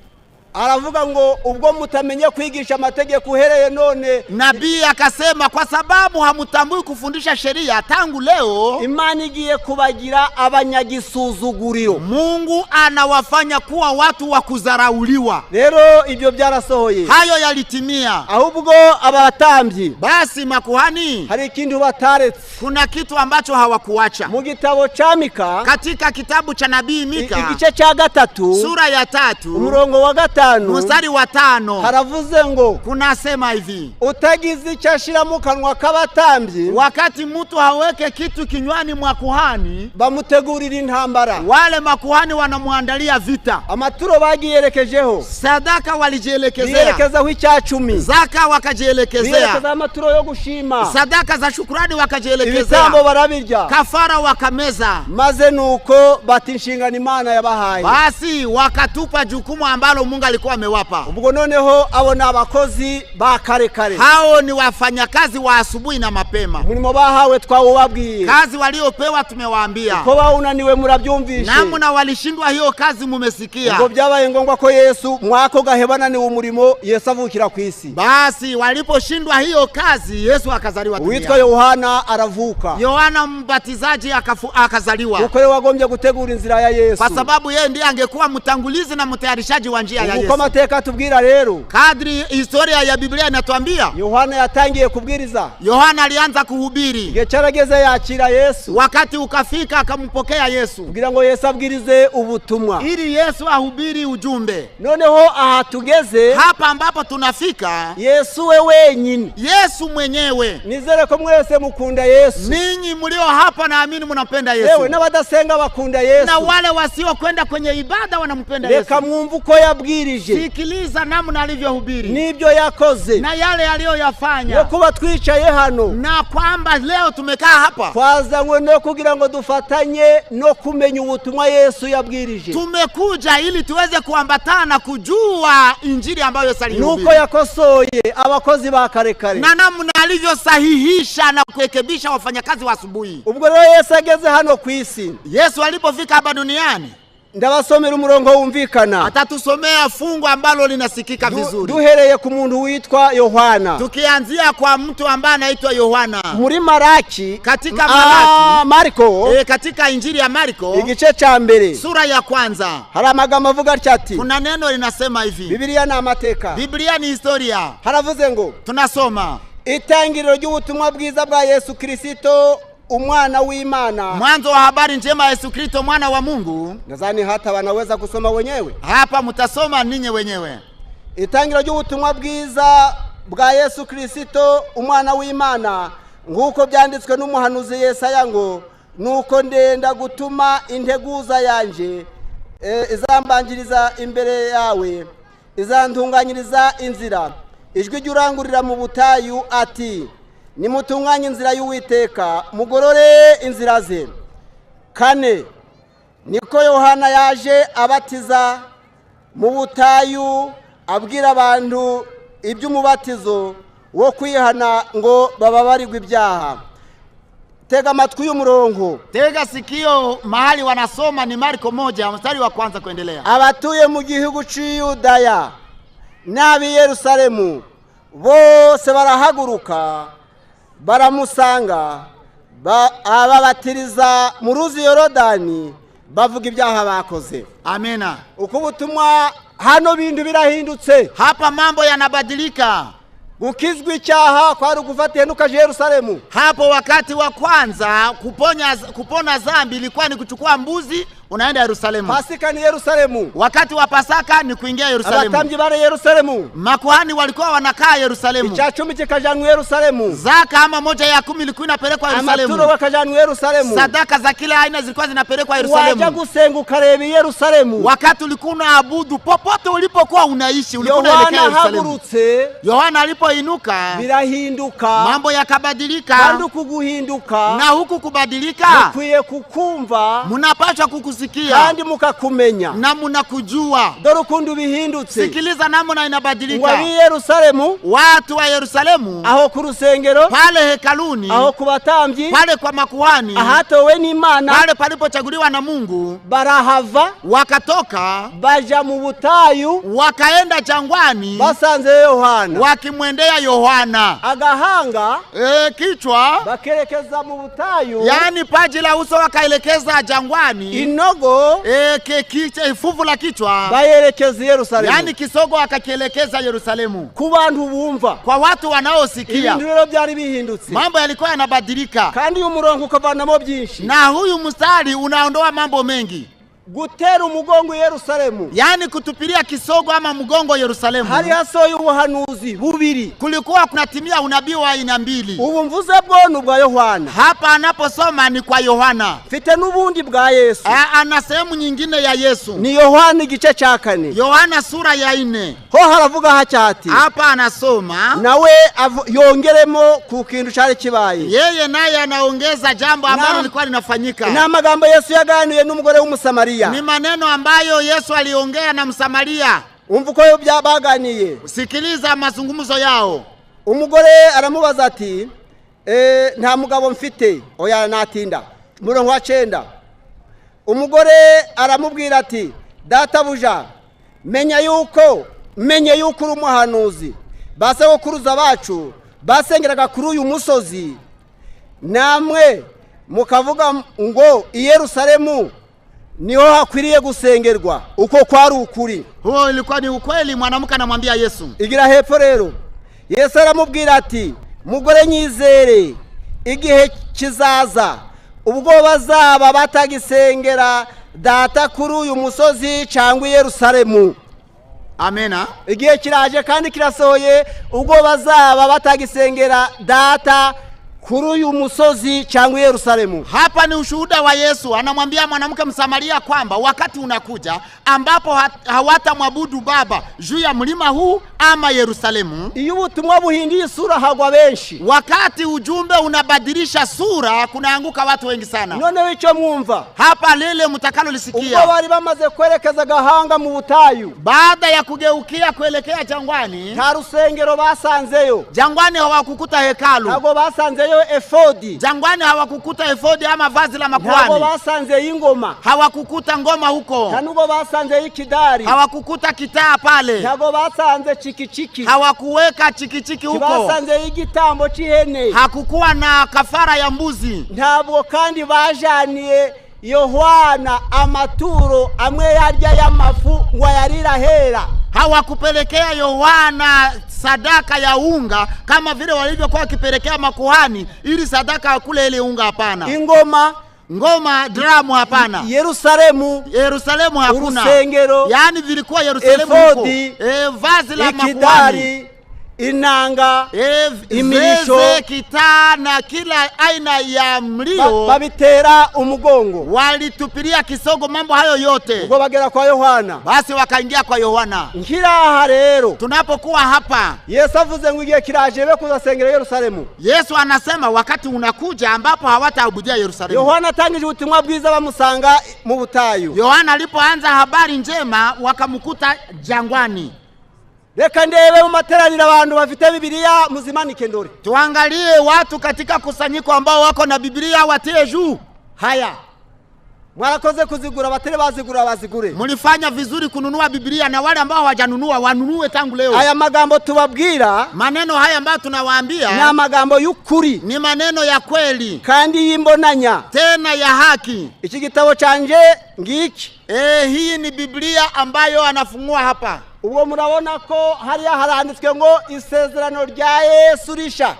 Aravuga ngo ubwo mutamenya kwigisha amategeko uhereye none. Nabii akasema kwa sababu hamutambui kufundisha sheria, tangu leo Imana igiye kubagira abanyagisuzuguriro. Mungu anawafanya kuwa watu wa kudharauliwa. Rero ibyo byarasohoye, hayo yalitimia. Ahubwo abatambyi, basi makuhani, hari ikintu bataretse, kuna kitu ambacho hawakuacha. Mu gitabo cha Mika, katika kitabu cha nabii Mika, igice cha 3, sura ya 3, umurongo wa 5, mstari wa 5, haravuze ngo, kunasema hivi, utagize icyashira mu kanwa k'abatambyi, wakati mtu haweke kitu kinywani mwa kuhani, bamutegurira intambara. Wale makuhani wanamuandalia vita. Amaturo bagiyerekejeho, sadaka walijielekezea, biyerekezaho icyacumi, zaka wakajielekezea, biyerekeza amaturo yo gushima, sadaka za shukrani wakajielekezea, ibitambo barabirya, kafara wakameza. Maze nuko bati inshingano Imana yabahaye, basi wakatupa jukumu ambalo Mungu alikuwa amewapa. Ubwo noneho abo ni abakozi ba kare kare, hao ni wafanyakazi wa asubuhi na mapema. Mulimo bahawe twawubabwiye, kazi waliopewa tumewaambia, ko baunaniwe murabyumvishe, namuna walishindwa hiyo kazi mumesikia. Ubwo byabaye ngombwa ko Yesu mwako gahebana ni umurimo Yesu avukira ku isi. Basi waliposhindwa hiyo kazi, Yesu akazaliwa duniani. Uitwa Yohana aravuka, Yohana Mbatizaji akazaliwa. Uko wagombye gutegura inzira ya Yesu, kwa sababu yeye ndiye angekuwa mtangulizi na mtayarishaji wa njia ya Yesu. Uko mateka tubwira rero, kadri historia ya Biblia inatuambia, Yohana yatangiye kubwiriza, Yohana alianza kuhubiri, igihe cyarageze yakira Yesu, wakati ukafika akampokea Yesu, kugira ngo Yesu abwirize ubutumwa, ili Yesu ahubiri ujumbe. Noneho aha tugeze, hapa ambapo tunafika, Yesu we wenyine, Yesu mwenyewe. Nizere ko mwese mukunda Yesu. Ninyi mlio hapa naamini mnampenda Yesu. Ewe n'abadasenga bakunda Yesu, na wale wasio kwenda kwenye ibada wanampenda Yesu. Reka mwumve uko yabwirije, sikiliza namna alivyohubiri, nibyo yakoze, na yale aliyoyafanya, yo kuba twicaye hano, na kwamba leo tumekaa hapa, twazanywe no kugira ngo dufatanye no kumenya ubutumwa Yesu yabwirije. Tumekuja ili tuweze kuambatana kujua injili ambayo Yesu alihubiri, nuko yakosoye abakozi ba kare kare, na namna alivyosahihisha na kurekebisha wafanyakazi wa asubuhi. Ubwo rero Yesu ageze hano ku isi, Yesu alipofika hapa duniani, ndabasomera umurongo wumvikana, atatusomea fungu ambalo linasikika vizuri. Duhereye ku muntu witwa Yohana, tukianzia kwa mtu ambaye anaitwa Yohana. Muri Malaki, katika Malaki, Marko, katika injili ya Marko, igice cha mbere, sura ya 1, hari amagambo avuga ati, kuna neno linasema hivi. Biblia ni amateka, Biblia ni historia. haravuze ngo, tunasoma, itangiriro ry'ubutumwa bwiza bwa Yesu Kristo umwana w'Imana. Mwanzo wa habari njema Yesu Kristo mwana wa Mungu. Nadhani hata wanaweza kusoma wenyewe. Hapa mtasoma ninyi wenyewe. Itangiriro ry'ubutumwa bwiza bwa Yesu Kristo umwana w'Imana nguko byanditswe n'umuhanuzi Yesaya ngo nuko ndenda gutuma integuza yanje izambangiriza imbere yawe izantunganyiriza inzira ijwi ry'urangurira mu butayu ati nimutunganye inzira y'Uwiteka mugorore inzira ze. 4 niko Yohana yaje abatiza mu butayu abwira abantu iby'umubatizo wo kwihana ngo bababarirwe ibyaha. Tega amatwi y'umurongo. Tega sikio mahali wanasoma ni Marko 1 mstari wa kwanza kuendelea. Abatuye mu gihugu cy'Yudaya n'abi Yerusalemu bose barahaguruka baramusanga ababatiriza mu ruzi Yorodani bavuga ibyaha bakoze. Amena. Uko ubutumwa hano bintu birahindutse. Hapa mambo yanabadilika. Ukizwi icyaha kwari ugufatiye nukaje Yerusalemu. Hapo wakati wa kwanza kupona dhambi ilikuwa ni kuchukua mbuzi unaenda Yerusalemu. Pasaka ni Yerusalemu. Wakati wa Pasaka ni kuingia Yerusalemu. Abatambyi bare Yerusalemu. Makuhani walikuwa wanakaa Yerusalemu. Icyacumi kikajanwa Yerusalemu. Zaka ama 1/10 ilikuwa inapelekwa Yerusalemu. Amaturo wakajanwa Yerusalemu. Sadaka za kila aina zilikuwa zinapelekwa Yerusalemu. Waje gusenga ukareba Yerusalemu. Wakati ulikuwa unaabudu popote ulipokuwa unaishi ulikuwa unaelekea Yerusalemu. Yohana alipoinuka birahinduka. Mambo yakabadilika. Kandi kuguhinduka. Na huku kubadilika. Mukwiye kukumva. Munapaswa kukusikia. Kandi mukakumenya. Na munakujua. Dore ukundu bihindutse. Sikiliza namna inabadilika. Wa Yerusalemu. Watu wa Yerusalemu. Aho ku rusengero. Pale hekaluni. Aho ku batambyi. Pale kwa makuhani. Ahatowe n'Imana. Pale palipochaguliwa na Mungu. Barahava. Wakatoka. Baja mu butayu. Wakaenda jangwani. Basanze Yohana. Wakimwendea Yohana. Agahanga. Kichwa. Bakerekeza mu butayu. Yani paji la uso wakaelekeza jangwani. Inogo. Fuvu la kichwa. Bayerekeza Yerusalemu. Yani kisogo akakielekeza Yerusalemu. Ku bantu bumva. Kwa watu wanaosikia. Ibintu rero byari bihindutse. Mambo yalikuwa yanabadilika. Kandi umurongo ukavanamo byinshi. Na huyu mstari unaondoa mambo mengi. Gutera umugongo Yerusalemu. Yani kutupilia kisogo ama mgongo Yerusalemu. Hari hasoye ubuhanuzi bubiri. Kulikuwa kunatimia unabii wa aina mbili. Ubu mvuze bwonu bwa Yohana. Hapa anaposoma ni kwa Yohana. Fite nubundi bwa Yesu. Ana sehemu nyingine ya Yesu. Ni Yohana igice cya 4. Yohana sura ya 4. Ho haravuga hacyati. Hapa anasoma. Nawe yongeremo ku kintu cyari kibaye. Yeye naye anaongeza jambo ambalo lilikuwa linafanyika. Na magambo Yesu yaganiye n'umugore w'Umusamaria. Ni maneno ambayo Yesu aliongea na Msamaria. Umva ko byabaganiye. Sikiliza mazungumzo yao. Umugore aramubaza ati nta mugabo mfite. Oya natinda. Murongo wa 9. Umugore aramubwira ati databuja menye yuko uri umuhanuzi. Base wo kuruza bacu basengeraga kuri uyu musozi. Namwe mukavuga ngo i Yerusalemu niho hakwiriye gusengerwa. Uko kwari ukuri. Huo ilikuwa ni ukweli. Mwanamke anamwambia Yesu. Igira hepfo rero. Yesu aramubwira ati mugore nyizere igihe kizaza ubwo bazaba batagisengera data kuri uyu musozi cyangwa i Yerusalemu. Amena. Igihe kiraje kandi kirasohoye ubwo bazaba batagisengera data kuri uyu musozi cyangwa i Yerusalemu. Hapa ni ushuhuda wa Yesu. Anamwambia mwanamke Msamaria kwamba wakati unakuja ambapo hawatamwabudu Baba juu ya mlima huu ama Yerusalemu. Iyo ubutumwa buhindiye sura hagwa benshi. Wakati ujumbe unabadilisha sura kunaanguka watu wengi sana. None wico mwumva. Hapa lile mtakalo lisikia. Ubwo bari bamaze kwerekeza gahanga mu butayu. Baada ya kugeukia kuelekea jangwani. Nta rusengero basanzeyo. Jangwani hawakukuta hekalu. Ntago basanzeyo efodi. Jangwani hawakukuta efodi ama vazi la makuhani. Ntago basanze ingoma. Hawakukuta ngoma huko. Ntago basanze ikidari. Hawakukuta kitaa pale. Ntago basanze chikichiki. Hawakuweka chikichiki huko. Basanze igitambo cy'ihene. Hakukuwa na kafara ya mbuzi. Ntabwo kandi bajaniye Yohana amaturo amwe yarya y'amafu ngo yarira hera. Hawakupelekea Yohana sadaka ya unga kama vile walivyokuwa wakipelekea makuhani ili sadaka kule ile unga, hapana. Ngoma, dramu, hapana. Yerusalemu hakuna. Urusengero, yani vilikuwa Yerusalemu huko. Vazi la makuhani, inanga, imirisho, kita na kila aina ya mlio babitera umugongo, walitupilia kisogo mambo hayo yote. ubwo bagera kwa Yohana, basi wakaingia kwa Yohana. Nkiraha rero tunapokuwa hapa, Yesu avuze ngo igihe kiraje be kuzasengera Yerusalemu. Yesu anasema wakati unakuja ambapo hawataabudia Yerusalemu. Yohana atangije ubutumwa bwiza bamusanga mu butayu. Yohana alipoanza habari njema wakamkuta jangwani. Reka ndebe mu materaniro abantu bafite Biblia muzimanike ndore. Tuangalie watu katika kusanyiko ambao wako na Biblia watie juu. Haya. Mwarakoze kuzigura, batele bazigura bazigure. Mulifanya vizuri kununua Biblia, na wale ambao hawajanunua wanunue tangu leo. Aya magambo tubabwira, maneno haya ambayo tunawaambia ni magambo y'ukuri, ni maneno ya kweli kandi yimbonanya, tena ya haki. Iki gitabo canje ngiki. Hii ni Biblia ambayo anafungua hapa. Ubwo murabona ko hariya haranditswe ngo isezerano rya Yesu risha.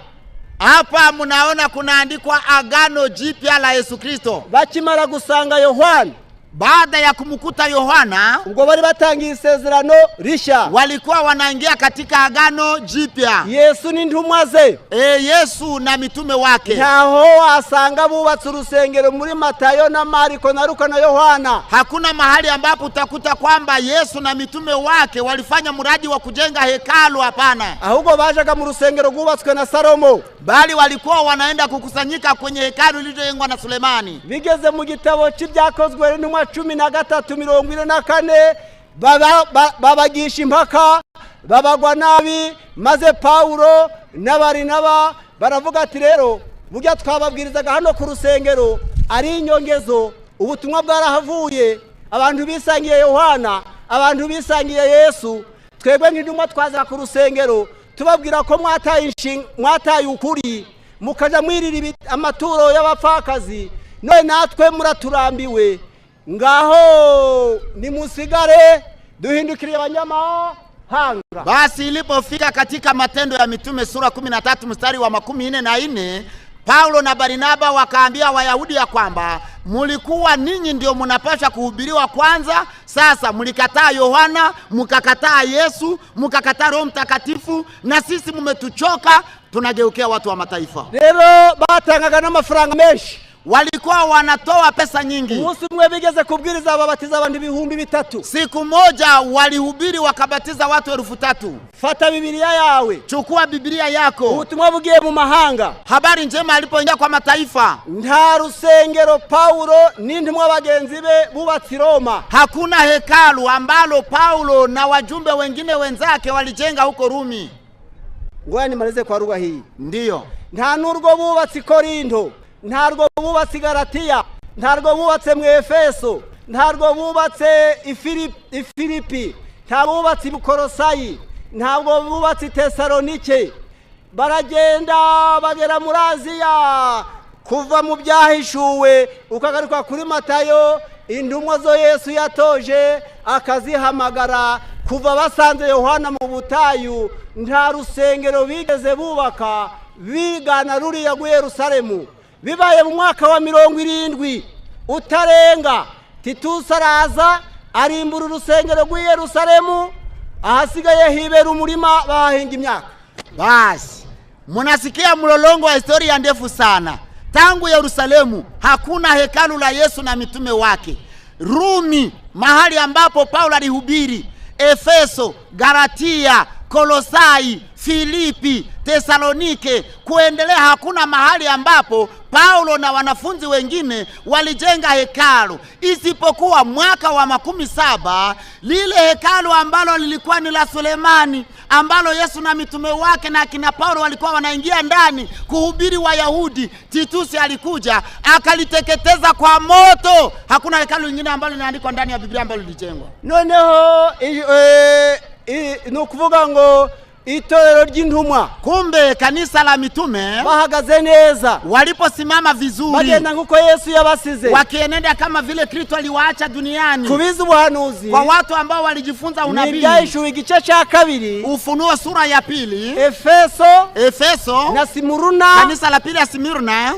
Hapa mnaona kunaandikwa agano jipya la Yesu Kristo. Bakimara gusanga Yohana, baada ya kumkuta Yohana, ubwo bari batangiye isezerano risha, walikuwa wanaingia katika agano jipya. Yesu ni ntumwa ze, Yesu na mitume wake. ntaho asanga bubatse urusengero muri Matayo na Mariko na Luka na Yohana. Hakuna mahali ambapo utakuta kwamba Yesu na mitume wake walifanya mradi wa kujenga hekalu, hapana. Ahubwo bajaga mu rusengero rwubatswe na Salomo, bali walikuwa wanaenda kukusanyika kwenye hekalu lililojengwa na Sulemani. Bigeze mu gitabo cy'ibyakozwe n'umwa 13:44 babagisha impaka, babagwa nabi, maze Paulo na Barinaba baravuga ati rero burya twababwirizaga hano ku rusengero ari inyongezo, ubutumwa bwarahavuye, abantu bisangiye Yohana, abantu bisangiye Yesu, twebwe nk'indumwa twaza ku rusengero tubabwira ko mwataye ukuri, mukaja mwirira amaturo y'abapfakazi, none natwe muraturambiwe, ngaho nimusigare duhindukire abanyamahanga. Basi ilipofika katika Matendo ya Mitume sura 13 mstari wa 44, Paulo na Barnaba wakaambia Wayahudi ya kwamba mulikuwa ninyi ndio mnapaswa kuhubiriwa kwanza. Sasa mlikataa Yohana, mkakataa Yesu, mkakataa Roho Mtakatifu, na sisi mmetuchoka, tunageukea watu wa mataifa. Rero batangaga n'amafaranga menshi, walikuwa wanatoa pesa nyingi. Umunsi umwe bigeze kubwiriza babatiza abantu 3,000. Siku moja walihubiri wakabatiza watu 3,000. Fata Biblia yawe, chukua Biblia yako. Ubutumwa bugiye mu mahanga, habari njema alipoingia kwa mataifa. Nta rusengero Paulo n'intumwa bagenzi be bubatsi Roma. Hakuna hekalu ambalo Paulo na wajumbe wengine wenzake walijenga huko Rumi. Ngoya nimalize kwa lugha hii. Ndiyo. Nta nurwo bubatsi Korinto, ntarwo bubatse Galatiya, ntarwo bubatse mu Efeso, ntarwo bubatse Filipi, ntarwo bubatse Kolosayi, ntabwo bubatse Tesalonike. Baragenda bagera muri Aziya, kuva mu byahishuwe ukagaruka kuri Matayo, indumwa zo Yesu yatoje akazihamagara. Kuva basanze Yohana mu butayu, nta rusengero bigeze bubaka bigana ruriya rwa Yerusalemu. Bibaye mu mwaka wa 70 utarenga, Titusi araza arimbura urusengero rwa Yerusalemu, ahasigaye hibera umurima bahinga imyaka. Basi munasikia mlolongo wa historia ndefu sana. Tangu Yerusalemu hakuna hekalu la Yesu na mitume wake. Rumi, mahali ambapo Paulo alihubiri, Efeso, Galatia, Kolosai, Filipi, Tesalonike, kuendelea hakuna mahali ambapo Paulo na wanafunzi wengine walijenga hekalu, isipokuwa mwaka wa 17 lile hekalu ambalo lilikuwa ni la Sulemani, ambalo Yesu na mitume wake na kina Paulo walikuwa wanaingia ndani kuhubiri Wayahudi. Titusi alikuja akaliteketeza kwa moto. Hakuna hekalu lingine ambalo linaandikwa ndani ya Biblia ambalo lilijengwa. Noneho nukuvuga ngo itorero ry'intumwa kumbe kanisa la mitume bahagaze neza waliposimama vizuri bagenda nkuko Yesu yabasize wakienenda kama vile Kristo aliwaacha duniani kubiza ubuhanuzi kwa watu ambao walijifunza unabii. Nibyahishuwe igice cya kabiri Ufunuo sura ya pili Efeso na Simuruna kanisa la pili ya Simurna.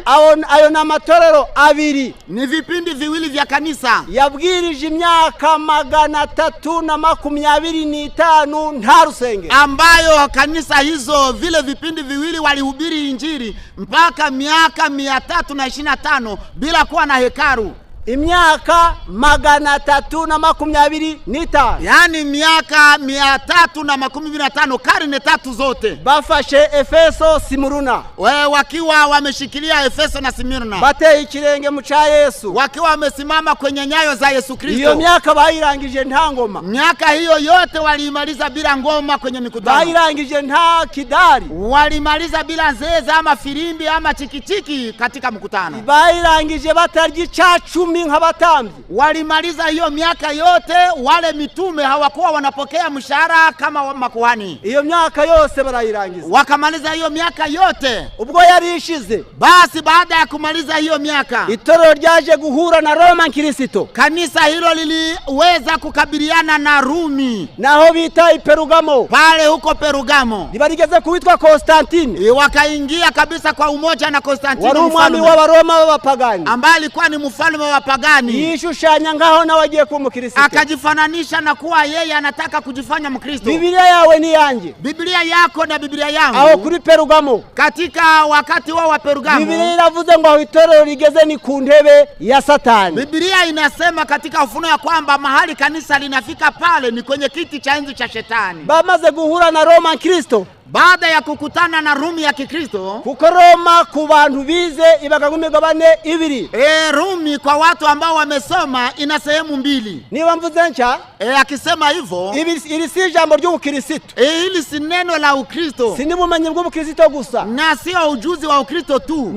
ayo na matorero abiri ni vipindi viwili vya kanisa yabwirije imyaka 325 nta rusengero ambayo kanisa hizo vile vipindi viwili walihubiri injili mpaka miaka 325 bila kuwa na hekalu. Imyaka 325 yani miaka 325 karne tatu zote bafashe Efeso Simuruna wakiwa wameshikilia Efeso na Simurna bateye ikirenge mu cha Yesu wakiwa wamesimama kwenye nyayo za Yesu Kristo. Iyo myaka bayirangije nta ngoma, miaka hiyo yote walimaliza bila ngoma kwenye mikutano, bayirangije nta kidari, walimaliza bila zeze ama filimbi ama chikichiki katika mkutano, bayirangije batarya icacumi nk'abatambi. Walimaliza hiyo miaka yote wale mitume hawakuwa wanapokea mshahara kama makuhani. Iyo myaka yose barayirangiza, wakamaliza hiyo miaka yote. Ubwo yari ishize, basi baada ya kumaliza hiyo miaka itorero ryaje guhura na Roma Kristo. Kanisa hilo liliweza kukabiliana na Rumi, naho bita Perugamo, pale huko Perugamo libarigeze kuitwa Konstantini, wakaingia kabisa kwa umoja na Konstantini mfalme wa Roma w'abapagani ambaye alikuwa ni mfalme wa pagani. Yishushanya ngaho na wagiye kuba Mkristo, akajifananisha na kuwa yeye anataka kujifanya Mkristo. Biblia yawe ni yanjye, Biblia yako na Biblia yangu. Aho kuri Perugamo, katika wakati wa Perugamo, Biblia iravuze ngo itorero rigeze ni ku ntebe ya Satani. Biblia inasema katika Ufunuo ya kwamba mahali kanisa linafika pale ni kwenye kiti cha enzi cha Shetani. Bamaze guhura na Roma Kristo, baada ya kukutana na Rumi ya Kikristo, kuko Roma ku bantu bize ibaga ngumigabane ibiri. Rumi kwa watu ambao wamesoma ina sehemu mbili. Niba mvuze ncha, akisema hivyo, ili si jambo ry'ubukristo. Hili si neno la Ukristo. Si bumenyi bw'ubukristo gusa. Na sio ujuzi wa Ukristo tu.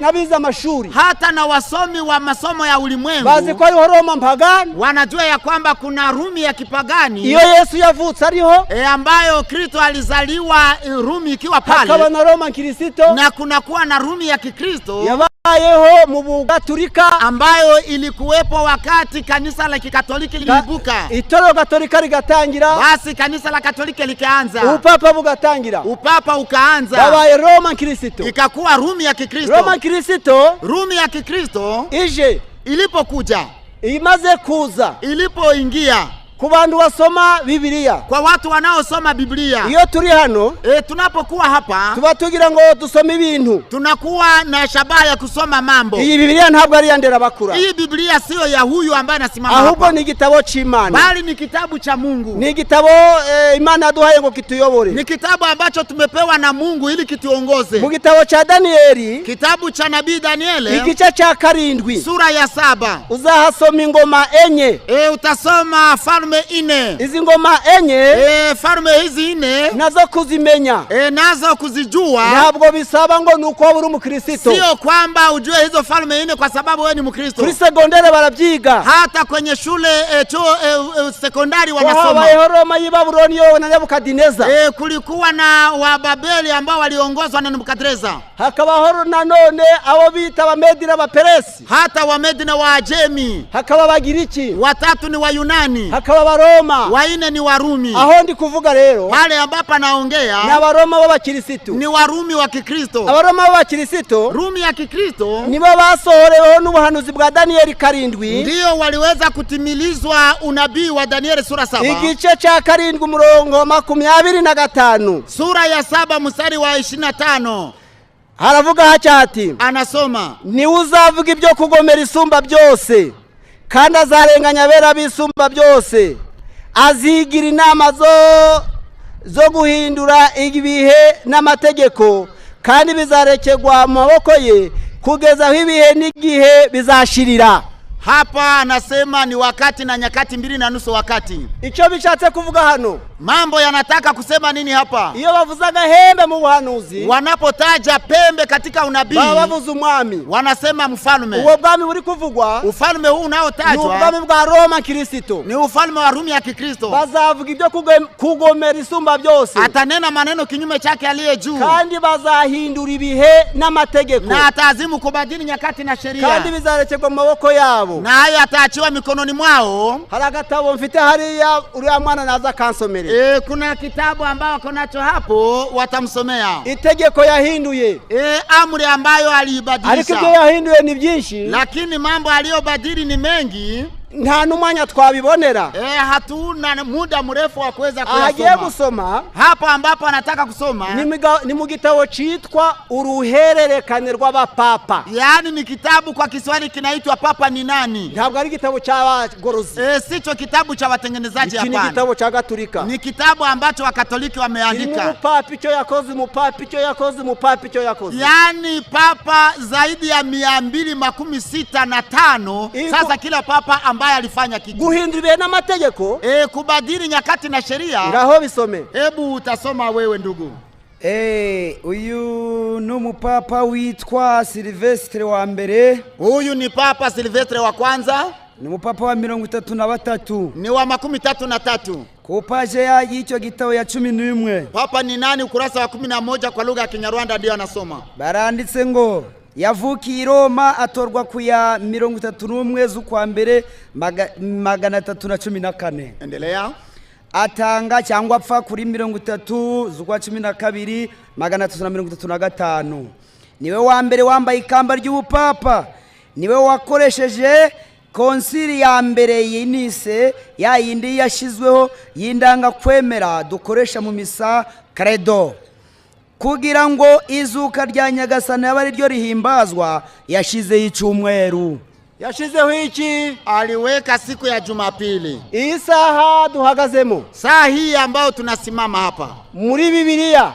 Nabiza amashuri. Hata na wasomi wa masomo ya ulimwengu. Bazi ko ari Roma mpagani. Wanajua ya kwamba kuna Rumi ya kipagani. Iyo Yesu yavutse ariho. Ambayo Kristo alizaliwa Rumi ikiwa pale. Hakaba na Roma Kristo. Na kuna kuwa na Rumi ya Kikristo. Yabayeho mu Bugatolika, ambayo ilikuwepo wakati kanisa la Kikatoliki liliibuka. Itorero Katolika ligatangira. Basi kanisa la Katoliki likaanza. Upapa bugatangira. Upapa ukaanza. Babaye Roma Kristo. Ikakuwa Rumi ya Kikristo. Roma Kristo. Rumi ya Kikristo. Ije. Ilipokuja. Imaze kuza. Ilipoingia. Ku bantu basoma Biblia, kwa watu wanaosoma Biblia. Iyo turi hano, tunapokuwa hapa, tuba tugira ngo dusome ibintu, tunakuwa na shabaha ya kusoma mambo. Iyi Biblia ntabwo ari yandera bakura. Hii Biblia sio ya huyu ambaye anasimama hapa. Ahubwo ni gitabo c'Imana. Bali ni kitabu cha Mungu. Ni gitabo Imana yaduhaye ngo kituyobore. Ni kitabu ambacho tumepewa na Mungu ili kituongoze. Mu gitabo cha Danieli, kitabu cha nabii Danieli, igice cha 7, sura ya 7, uzahasoma ingoma enye. Utasoma falme ine. Izi ngoma enye, falme hizi ine nazo kuzimenya, nazo kuzijua. Ntabwo bisaba ngo nuko uri Mkristo. Sio kwamba ujue hizo falme ine kwa sababu wewe ni Mkristo. Kuri sekondari barabyiga. Hata kwenye shule sekondari wanasoma. Roma y'Ibabuloni yo na Nebukadneza. Kulikuwa na Wababeli ambao waliongozwa na Nebukadneza. Hakabaho nanone abo bita Abamedi n'Abaperesi. Hata Wamedi na Waajemi. Hakaba Bagiriki. Watatu ni Wayunani. Hakaba Roma. Waine ni Warumi. Aho ndi kuvuga rero, pale ambapo naongea, na Baroma b'Abakristo. Ni Warumi wa Kikristo. Abaroma b'Abakristo, Rumi ya Kikristo, nibo basohoreho n'ubuhanuzi bwa Danieli 7. Ndio waliweza kutimilizwa unabii wa Danieli sura 7. Igice cha 7 murongo 25. Sura ya 7 mstari wa 25. Haravuga hachati. Anasoma, ni uzavuga ibyo kugomera isumba byose, kandi azarenganya bera bisumba byose, azigira inama zo guhindura ibihe n'amategeko, kandi bizarekegwa mu maboko ye kugeza aho ibihe n'igihe bizashirira. Hapa anasema ni wakati na nyakati 2.5 wakati. Icyo bishatse kuvuga hano, Mambo yanataka kusema nini hapa? iyo bavuzaga hembe mu buhanuzi, Wanapotaja pembe katika unabii, bavuze umwami. wanasema mfalme. Uwo bwami buri kuvugwa Ufalme huu ni unaotajwa ubwami bwa Roma Kristo. ni ufalme wa Rumi ya Kikristo. Bazavuga ibyo kugomera isumba byose, Atanena maneno kinyume chake aliye juu, kandi bazahindura ibihe n'amategeko, na ataazimu kubadili nyakati na sheria, kandi bizarekerwa mu maboko yabo, na hayo ataachiwa mikononi mwao. Hari agatabo mfite hariya, uriya mwana naza kansomere. Kuna kitabu ambao konacho hapo, watamsomea Itegeko yahinduye, amri ambayo ariko aliibadilisha, ibyo yahinduye ni byinshi, lakini mambo aliyobadili ni mengi. nta n'umwanya twabibonera. Hatuna muda mrefu wa kuweza Ahagiye kuyasoma. gusoma Hapo ambapo anataka kusoma ni mu gitabo citwa uruhererekane rw'abapapa. yaani ni kitabu kwa Kiswahili kinaitwa Papa ni nani. Ntabwo ari igitabo cy'abagorozi, Sicho kitabu cha watengenezaji, iki ni hapana. igitabo cya Gatolika. Ni kitabu ambacho Wakatoliki wameandika. Umupapa icyo yakoze, umupapa icyo yakoze, umupapa icyo yakoze. Yaani papa zaidi ya 265. Sasa kila papa ambaye alifanya kitu. Guhindura ibihe n'amategeko, Kubadili nyakati na sheria. ngaho bisome. Hebu utasoma wewe ndugu. Uyu ni umupapa witwa Silvestre wa mbere. Huyu ni Papa Silvestre wa kwanza. Ni umupapa wa 33. Ni wa 33. Ku paje y'icyo gitabo ya 11. Papa ni nani ukurasa wa 11 kwa lugha ya Kinyarwanda ndio anasoma. Baranditse ngo yavukiye i Roma, atorwa ku ya 31 z'ukwa mbere 314. Endelea. Atanga cyangwa apfa kuri 30 z'ukwa 12 335. Niwe wa mbere wambaye ikamba ry'ubupapa, niwe wakoresheje konsili ya mbere y'Inise, ya yindi yashizweho yindanga kwemera dukoresha mu misa credo, kugira ngo izuka rya Nyagasani abe ari ryo rihimbazwa. Yashizeho icyumweru. Yashizeho iki? Aliweka siku ya Jumapili. Iyi saha duhagazemo, Saa hii ambao tunasimama hapa muri Bibiliya,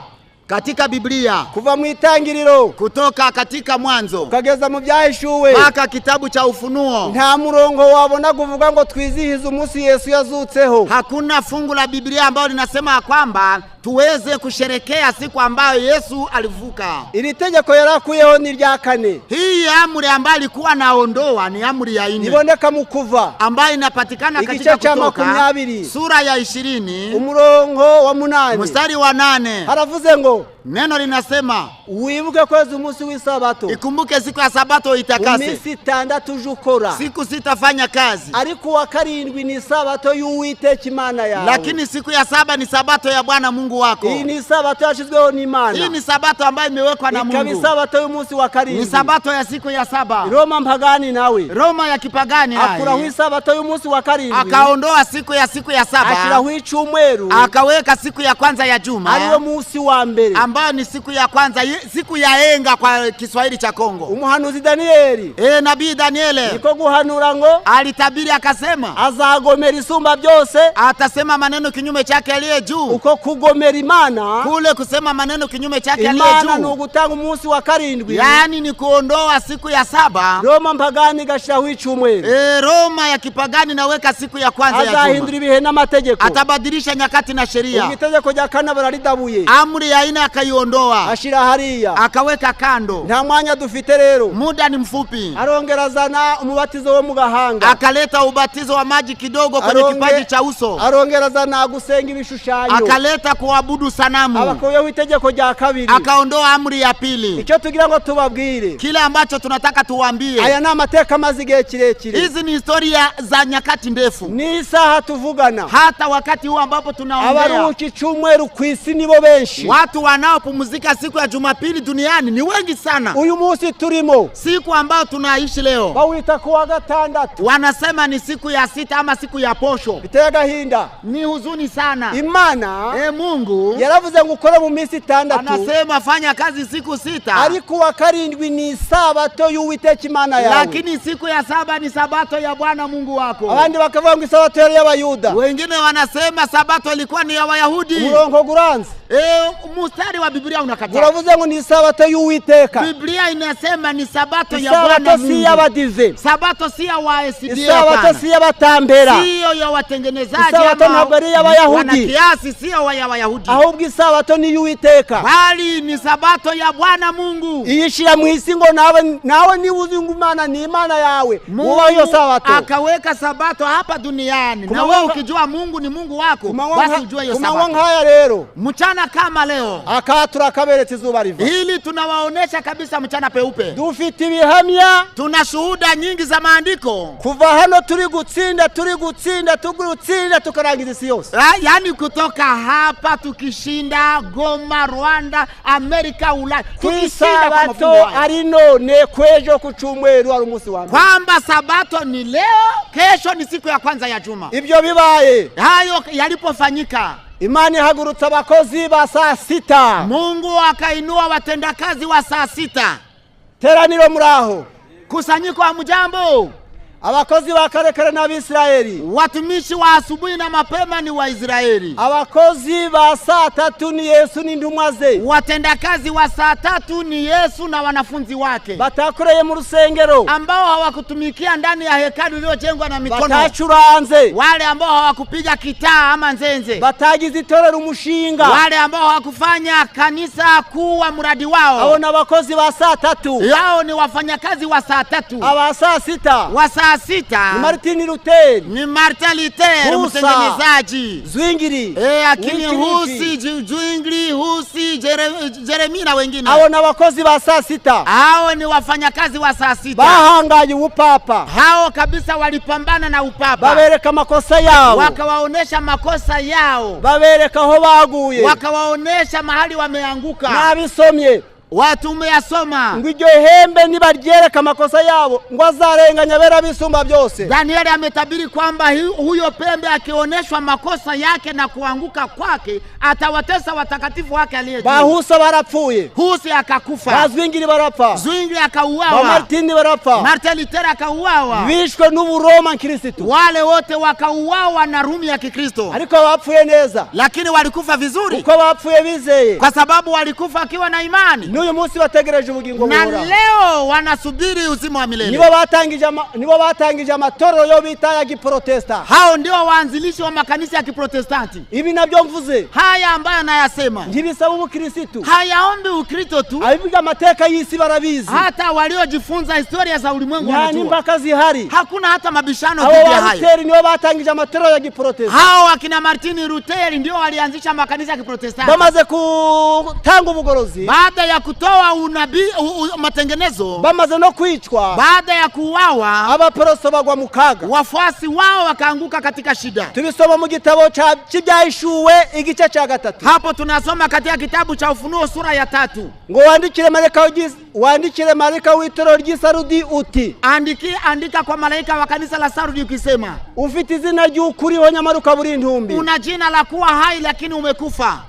katika Biblia, kuva mu itangiriro kutoka katika Mwanzo ukageza mu byahishuwe, mpaka kitabu cha Ufunuo, nta murongo wabona kuvuga ngo twizihize umunsi Yesu yazutseho. hakuna fungu la Biblia ambalo linasema kwamba tuweze kusherekea siku ambayo Yesu alivuka. Iri tegeko yarakuyeho ni rya 4. Hii amri ambayo alikuwa naondoa ni amri ya 4 iboneka mu Kuva ambayo inapatikana igice katika cha Kutoka 20 sura ya 20 umurongo wa 8 mstari wa 8. haravuze ngo Neno linasema wibuke kwezi umunsi w'isabato, ikumbuke siku ya Sabato itakase. iminsi 6 uje ukora, Siku 6 fanya kazi, ariko wa 7 ni sabato y'Uwiteka Imana yawe. lakini siku ya 7 ni Sabato ya Bwana Mungu wako. Iyi ni sabato yashizweho n'Imana. Hii ni Sabato ambayo imewekwa na Ikaba Mungu. isabato y'umunsi wa 7. Ni Sabato ya siku ya 7. Roma mpagani nawe Roma ya kipagani akuraho hai isabato y'umunsi wa 7, akaondoa siku ya 7 ashiraho icyumweru, akaweka siku ya kwanza ya juma ariyo munsi wa mbere, ambayo ni siku ya kwanza, siku ya enga kwa Kiswahili cha Kongo. Umuhanuzi Danieli Nabii Daniele niko guhanura ngo alitabiri akasema azagomera isumba byose, atasema maneno kinyume chake aliye juu. uko kugomera Imana, Kule kusema maneno kinyume chake aliye Imana ni juu, ugutanga umunsi wa 7, yaani ni kuondoa siku ya 7. Roma mpagani gashiraho icyumweru. Roma ya kipagani naweka siku ya kwanza ya juma. Azahindura ibihe n'amategeko, Atabadilisha nyakati na sheria. itegeko rya 4 bararidabuye, Amri ya 4 akaiondoa, ashira hariya, akaweka kando. nta mwanya dufite rero, Muda ni mfupi. arongerazana umubatizo wo mu gahanga, Akaleta ubatizo wa maji kidogo kwenye kipaji cha uso, arongerazana gusenga ibishushanyo, akaleta kuabudu sanamu, abakoyeho itegeko rya 2, akaondoa amri ya 2. icyo tugira ngo tubabwire, Kile ambacho tunataka tuwaambie, aya ni amateka maze igihe kirekire, hizi ni historia za nyakati ndefu. ni isaha tuvugana, Hata wakati huu ambapo tunaongea, abaruhuka icyumweru ku isi nibo benshi, watu wanaopumzika siku ya Jumapili duniani ni wengi sana. uyu munsi turimo Siku ambayo tunaishi leo bawita ku wa 6, wanasema ni siku ya 6 ama siku ya posho. biteye agahinda. Ni huzuni sana. Imana Mungu yaravuze ngo ukore mu minsi 6, anasema fanya kazi siku 6, ariko wa karindwi ni isabato y'Uwiteka Imana yawe. lakini siku ya 7 ni sabato ya Bwana Mungu wako. Abandi bakavuga ngo isabato yari y'Abayuda, Wengine wanasema sabato ilikuwa ni ya Wayahudi. umurongo guranze. Mstari wa Biblia unakataa. Uravuze ngo ni isabato y'Uwiteka. Biblia inasema ni sabato ya Bwana Isabato Mungu. si y'Abadive, Sabato si ya Waesidia. isabato si y'Abatambera, Sio ya watengenezaji isabato ntabwo ari y'Abayahudi, wanakiasi, sio ya Wayahudi. ahubwo isabato ni y'Uwiteka. Bali ni sabato ya Bwana Mungu. Iyishira mu isi ngo nawe ni uzi ngo Imana ni Imana yawe, uba hiyo sabato. Akaweka sabato hapa duniani, na wewe ukijua Mungu ni Mungu wako, basi ujue hiyo sabato. Kumanywa nkaya rero, mchana kama leo, akatura kaberetse izuba riva, ili tunawaonesha kabisa mchana peupe. Dufite ibihamya, tuna shuhuda nyingi za maandiko. Kuva hano turi gutsinda tukarangiza isi yose. Yani kutoka hapa tukishinda Goma, Rwanda, Amerika, Ulaya, tukishinda kwa sabato ari none, kwejo ku cyumweru ari umunsi wa mbere, kwamba sabato ni leo, kesho ni siku ya kwanza ya juma. Ibyo bibaye, hayo yalipofanyika, Imana ihagurutsa abakozi ba saa 6, Mungu akainua watendakazi wa saa 6. Teraniro muraho, kusanyiko wa mjambo. Abakozi ba karekare n'Abisirayeli, watumishi wa asubuhi na mapema ni Waisraeli. Abakozi ba saa 3 ni Yesu n'intumwa ze. Watendakazi wa saa 3 ni Yesu na wanafunzi wake. Batakoreye mu rusengero, ambao hawakutumikia ndani ya hekalu lililojengwa na mikono. Batacuranze, wale ambao hawakupiga kitaa ama nzenze. Batagize itorero umushinga, wale ambao hawakufanya kanisa kuwa mradi wao. Abo n'abakozi ba saa 3. Yao ni wafanyakazi wa saa 3. Aba saa 6 wa saa 6 ni Martin Luther, ni Martin Luther mtengenezaji. Zwingli, akini Husi, Zwingli, Husi, Jeremia na wengine. Abo n'abakozi ba saa 6. Hao ni wafanyakazi wa saa 6. Bahangaye upapa. Hao kabisa walipambana na upapa. Babereka makosa yao, wakawaonesha makosa yao. Babereka aho baguye, wakawaonesha mahali wameanguka. Nabisomye watu umeyasoma ngo iryo hembe nibaryereka makosa yabo ngo azarenganya bera bisumba byose. Danieli ametabiri kwamba huyo pembe akioneshwa makosa yake na kuanguka kwake atawatesa watakatifu wake aliye juu. Bahusa barapfuye, Husi akakufa. Bazwingli barapfa, Zwingli akauawa. Martin barapfa, Martin Luther akauawa. Bishwe n'Uburoma Kristo, wale wote wakauawa na Rumi ya Kikristo. Ariko bapfuye neza, lakini walikufa vizuri, uko bapfuye bizeye, kwa sababu walikufa akiwa na imani. N'uyu munsi bategereje ubugingo buhoraho, na leo wanasubiri uzima wa milele. Nibo batangije amatorero yo bita ya Kiprotesta. Hao ndio waanzilishi wa makanisa ya Kiprotestanti. Ibi nabyo mvuze, haya ambayo nayasema ntibisaba ubukristo, hayaombi ukristo tu, abivuga amateka y'isi barabizi. Hata waliojifunza historia za ulimwengu wanajua. Mpaka zihari, hakuna hata mabishano dhidi ya hayo. Luther nibo batangije amatorero ya Kiprotesta. Hao akina Martin Luther ndio walianzisha makanisa ya Kiprotestanti. Bamaze kutanga ubugorozi, baada ya kutoa unabii matengenezo, bamaze no kwicwa, baada ya kuuawa, abaporoso bagwa mukaga, wafuasi wao wakaanguka katika shida. Tubisoma mu gitabo cy'ibyahishuwe igice cya 3. Hapo tunasoma katika kitabu cha Ufunuo sura ya 3. Ngo wandikire malaika w'itorero ry'Isarudi uti, andika kwa malaika wa kanisa la Sarudi ukisema, ufite izina ry'ukuriho nyamara ukabura intumbi. Una jina la kuwa hai lakini umekufa.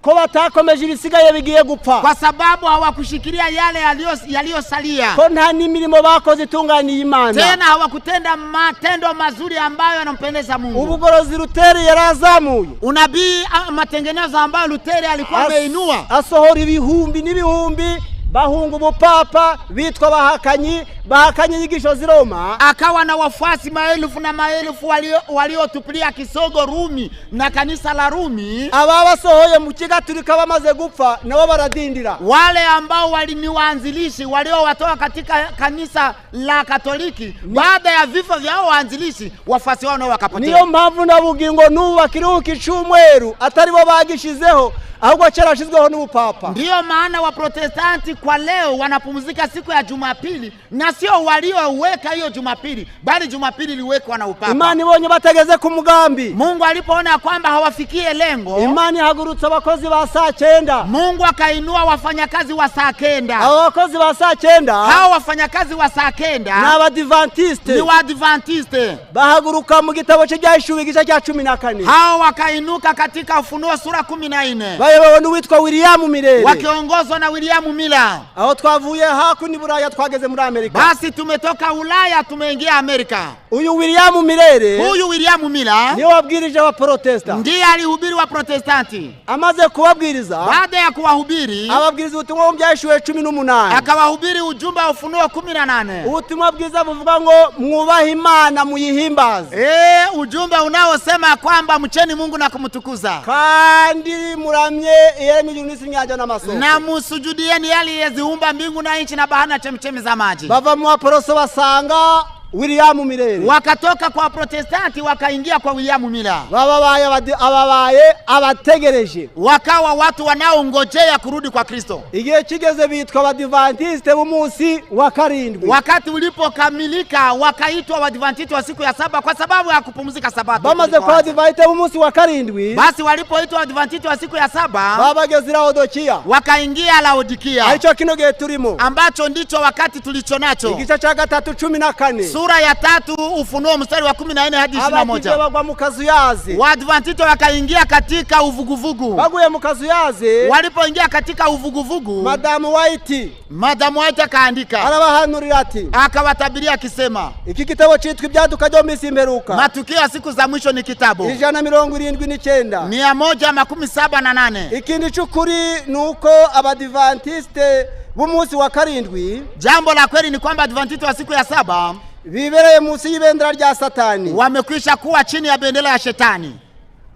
Ko batakomeje ibisigaye bigiye gupfa, kwa sababu hawakushikilia yale yaliyosalia. Ko nta n'imirimo bakoze itunganiye Imana, tena hawakutenda matendo mazuri ambayo yanampendeza Mungu. Ubugorozi Luther yarazamuye, unabii matengenezo ambayo Luther alikuwa ameinua, asohora ibihumbi n'ibihumbi bahunga ubupapa, bitwa bahakanye inyigisho z'Roma. Akawa na wafuasi maelfu na maelfu waliotupilia kisogo Rumi na kanisa la Rumi. Ababasohoye mu Kigaturika bamaze gupfa nabo baradindira. Wale ambao waliniwaanzilishi waliowatoa katika kanisa la Katoliki, baada ya vifo vya waanzilishi, wafuasi wao nao wakapotea. Niyo mpamvu na bugingo n'ubu kiruhuko cy'umweru atari bo bagishizeho, ahubwo cyarashizweho n'ubupapa. Ndio maana wa Protestanti kwa leo wanapumzika siku ya Jumapili, na sio walioweka hiyo Jumapili, bali Jumapili iliwekwa na upapa. Imana ibonye batageze ku mugambi, Mungu alipoona kwamba hawafikie lengo, Imana ihagurutsa abakozi ba saa 9. Mungu akainua wafanyakazi wa saa 9. Abo bakozi ba saa 9, hao wafanyakazi wa saa 9 ni Abadiventiste, ni Waadventiste. bahaguruka mu gitabo cy'Ibyahishuriwe igice cya 14. Hao wakainuka katika Ufunuo sura 14, bayobowe n'uwitwa William Mirere, wakiongozwa na William Miller. aho twavuye hakundi Buraya twageze muri Amerika. Basi tumetoka Ulaya tumeingia Amerika. Uyu William Mirere, Huyu William Miller niwe wabwirije wa Protesta. ndiye alihubiri wa Protestanti. Amaze kubabwiriza, Baada ya kuwahubiri, ababwiriza ubutumwa mu Byahishuriwe 18. akawahubiri ujumbe wa Ufunuo 18. Ubutumwa bwiza buvuga ngo mwubahe Imana muyihimbaze, Ujumbe unaosema kwamba mcheni Mungu na kumtukuza, kandi muramye iyaremye ijuru n'isi n'inyanja n'amasoko, na musujudieni yale aliyeziumba mbingu na nchi na bahari na chemchemi za maji. bava mu Apoloso basanga William Mirere, Wakatoka kwa Protestanti wakaingia kwa William Miller, ababaye abategereje, wakawa watu wanaongojea kurudi kwa Kristo. igihe kigeze bitwa Abadiventiste b'umunsi wa 7. Wakati ulipokamilika wakaitwa Waadventiste wa siku ya 7 kwa sababu ya kupumzika Sabato. Bamaze kwa Abadiventiste b'umunsi wa 7, basi walipoitwa Waadventiste wa siku ya 7 babageze Laodikia, wakaingia Laodikia, arico kino gihe turimo, ambacho ndicho wakati tulicho nacho. igice cya 3:14, Sura ya 3 Ufunuo mstari wa 14 hadi 21. Abadiventiste bagwa mu kazuyaze, Waadventiste wakaingia katika uvuguvugu. baguye mu kazuyaze, Walipoingia katika uvuguvugu, Madamu White Madamu White akaandika, arabahanurira ati, akawatabiria akisema, iki gitabo cyitwa Ibyaduka byo minsi imperuka, matukio ya siku za mwisho ni kitabu 179. 178. Ikindi cy'ukuri nuko Abadiventiste b'umunsi wa 7 Jambo la kweli ni kwamba Adventiste wa siku ya 7 bibereye munsi y'ibendera rya Satani, wamekwisha kuwa chini ya bendera ya Shetani.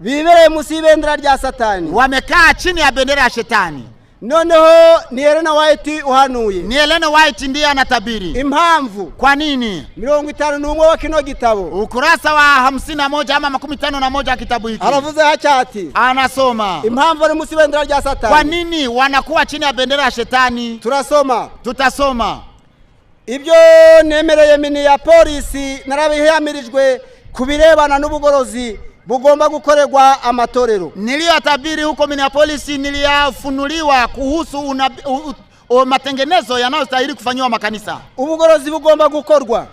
bibereye munsi y'ibendera rya Satani, Wamekaa chini ya bendera ya Shetani. noneho ni Ellen White uhanuye. Ni Ellen White ndiye anatabiri. Impamvu Kwa nini? 51 wa kino gitabo, Ukurasa wa 51 ama 51 kitabu hiki, aravuze hacyati, anasoma impamvu ari munsi y'ibendera rya Satani. kwa nini wanakuwa chini ya bendera ya Shetani. Turasoma, Tutasoma. ibyo nemereye Minneapolis narabihamirijwe kubirebana n'ubugorozi bugomba gukorerwa amatorero. Niliyotabiri huko Minneapolis niliyafunuliwa kuhusu matengenezo yanayostahili kufanywa makanisa. Ubugorozi bugomba gukorwa,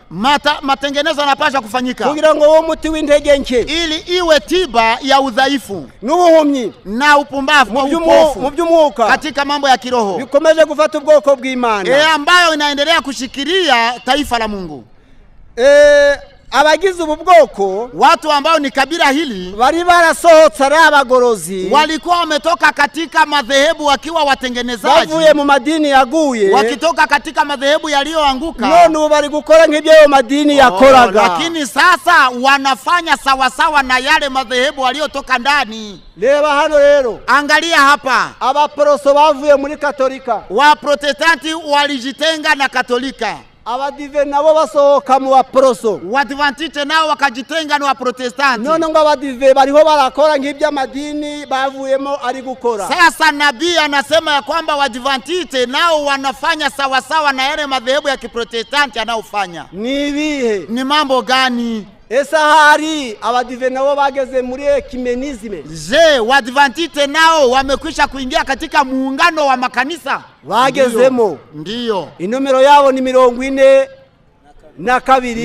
Matengenezo yanapaswa kufanyika kugira ngo wo muti w'intege nke, ili iwe tiba ya udhaifu n'ubuhumyi na upumbavu mu by'umwuka katika mambo ya kiroho, bikomeje gufata ubwoko bw'Imana, ambayo inaendelea kushikilia taifa la Mungu. abagize ubu bwoko, Watu ambao ni kabila hili bari barasohotse ari abagorozi, walikuwa wametoka katika madhehebu wakiwa watengenezaji, bavuye mu madini yaguye, wakitoka katika madhehebu yaliyoanguka. none ubu bari gukora nk'ibyo ayo madini yakoraga. Lakini sasa wanafanya sawasawa na yale madhehebu waliotoka ndani. Reba hano rero, Angalia hapa, Abaporoso bavuye muri Katolika, Waprotestanti walijitenga na Katolika, Abadive nabo basohoka mu Baporoso, Waadventiste nao wakajitenga na Waprotestanti. none ngo Abadive bariho barakora nk'iby'amadini bavuyemo ari gukora. Sasa nabii anasema ya kwamba Waadventiste nao wanafanya sawasawa na yale madhehebu ya Kiprotestanti yanayofanya. Ni ibihe? Ni mambo gani? Ese hari Abadive nabo bageze muri ecumenisme? Je, Waadventiste nao wamekwisha kuingia katika muungano wa makanisa? Bagezemo. Ndiyo. Inomero yabo ni 42.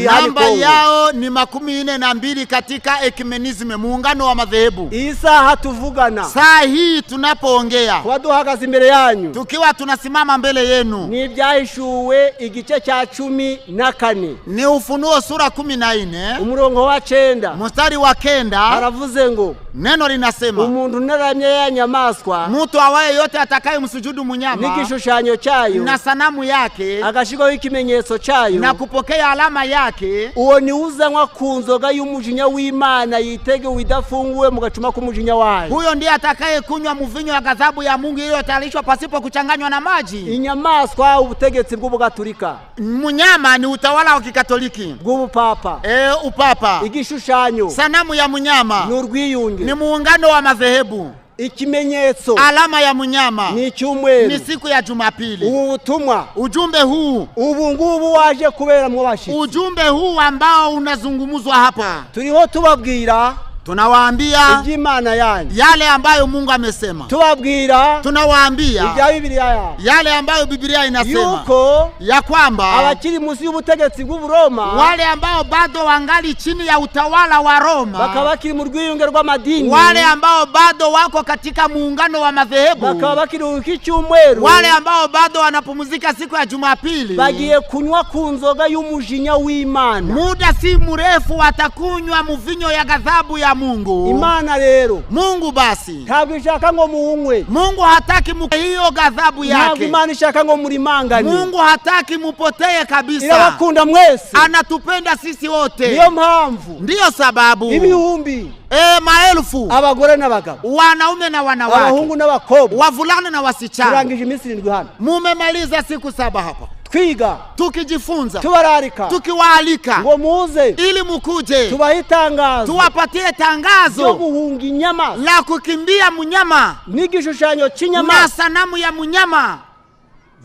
Namba yao ni 42 katika ecumenisme, muungano wa madhehebu. Isaha tuvugana, saa hii tunapoongea, kwa duhagaze imbere yanyu, tukiwa tunasimama mbele yenu, ni Ibyahishuwe igice cya 14, ni Ufunuo sura 14 umurongo wa 9 mstari wa 9. Aravuze ngo, neno linasema, umuntu naramye ya nyamaswa, mtu awaye yote atakayemsujudu munyama n'igishushanyo cyayo na sanamu yake, agashikaho ikimenyetso cyayo na kupokea alama yake, uwo ni uzanywa ku nzoga y'umujinya w'Imana yitegewe idafunguwe mu gacuma k'umujinya wayo. Huyo ndiye atakaye kunywa mvinyo wa ghadhabu ya Mungu iliyotayarishwa pasipo kuchanganywa na maji. Inyamaswa ubutegetsi bw'Ubugatolika, munyama ni utawala wa Kikatoliki, bw'Ubupapa, upapa. Igishushanyo, sanamu ya munyama n'urwiyunge, ni muungano wa madhehebu. ikimenyetso, alama ya mnyama ni icyumweru, ni siku ya Jumapili. ubu butumwa, Ujumbe huu, ubu ngubu waje kubera mu bashitsi, ujumbe huu ambao unazungumzwa hapa, turiho tubabwira, tunawaambia iby'Imana yanyu, yale ambayo Mungu amesema. tubabwira, Tunawaambia ibya Biblia yanyu, yale ambayo Biblia inasema, yuko ya kwamba abakiri munsi y'ubutegetsi bw'Uburoma, wale ambao bado wangali chini ya utawala wa Roma, bakaba bakiri mu rwiyunge rw'amadini, wale ambao bado wako katika muungano wa madhehebu, bakaba bakiri mu cyumweru, wale ambao bado wanapumzika siku ya Jumapili, bagiye kunywa ku nzoga y'umujinya w'Imana. muda si mrefu watakunywa mvinyo ya ghadhabu ya Mungu. Imana rero, Mungu basi ntabwo ishaka ngo munywe, Mungu hataki hiyo ghadhabu ntabwo yake. Imana ishaka ngo murimangane, Mungu hataki mupotee kabisa. irabakunda mwese, Anatupenda sisi wote. niyo mpamvu Ndiyo sababu ibihumbi, maelfu, abagore n'abagabo, wanaume na wanawake, abahungu n'abakobwa, wavulana na wasichana, turangije iminsi 7 hano, mumemaliza siku 7 hapa twiga, tukijifunza, tubararika, tukiwaalika ngo muze, ili mukuje tubahitangazo, tuwapatie zo tangazo guhunga inyama, la kukimbia mnyama n'igishushanyo cy'inyama, na sanamu ya mnyama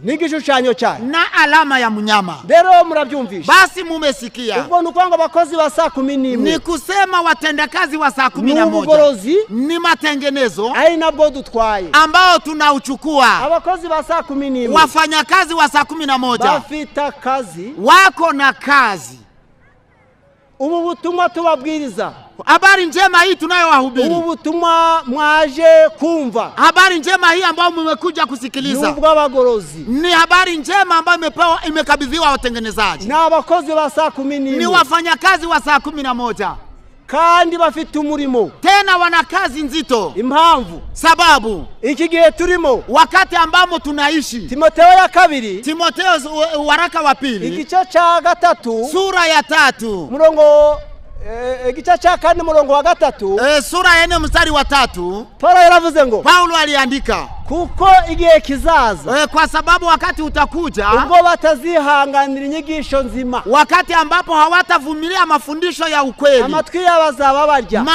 n'igishushanyo cyayo, na alama ya mnyama. rero murabyumvisha. Basi mumesikia, ubwo nukwanga abakozi ba saa 11 ni kusema watendakazi wa saa 11 n'ubugorozi, ni matengenezo ari nabwo dutwaye, ambao tunauchukua. abakozi ba saa 11 Wafanyakazi wa saa 11 bafite akazi, wako na kazi. ubu butumwa tubabwiriza, Habari njema hii tunayowahubiri, ubu butumwa mwaje kumva, habari njema hii ambayo mmekuja kusikiliza, nubwo abagorozi, ni habari njema ambayo imekabidhiwa watengenezaji, n'abakozi ba saa 11 ni wafanyakazi wa saa 11, kandi bafite umurimo, tena wana kazi nzito. impamvu, Sababu iki gihe turimo, wakati ambamo tunaishi, Timotheo ya 2, Timotheo waraka wa 2 igice cya 3 sura ya 3 murongo igice cya 4 murongo wa 3, sura ya 4 mstari wa 3, Paulo yaravuze ngo, Paulo aliandika, kuko igihe kizaza, kwa sababu wakati utakuja, ubwo batazihanganira inyigisho nzima, wakati ambapo hawatavumilia mafundisho ya ukweli, amatwi yabo azaba barya,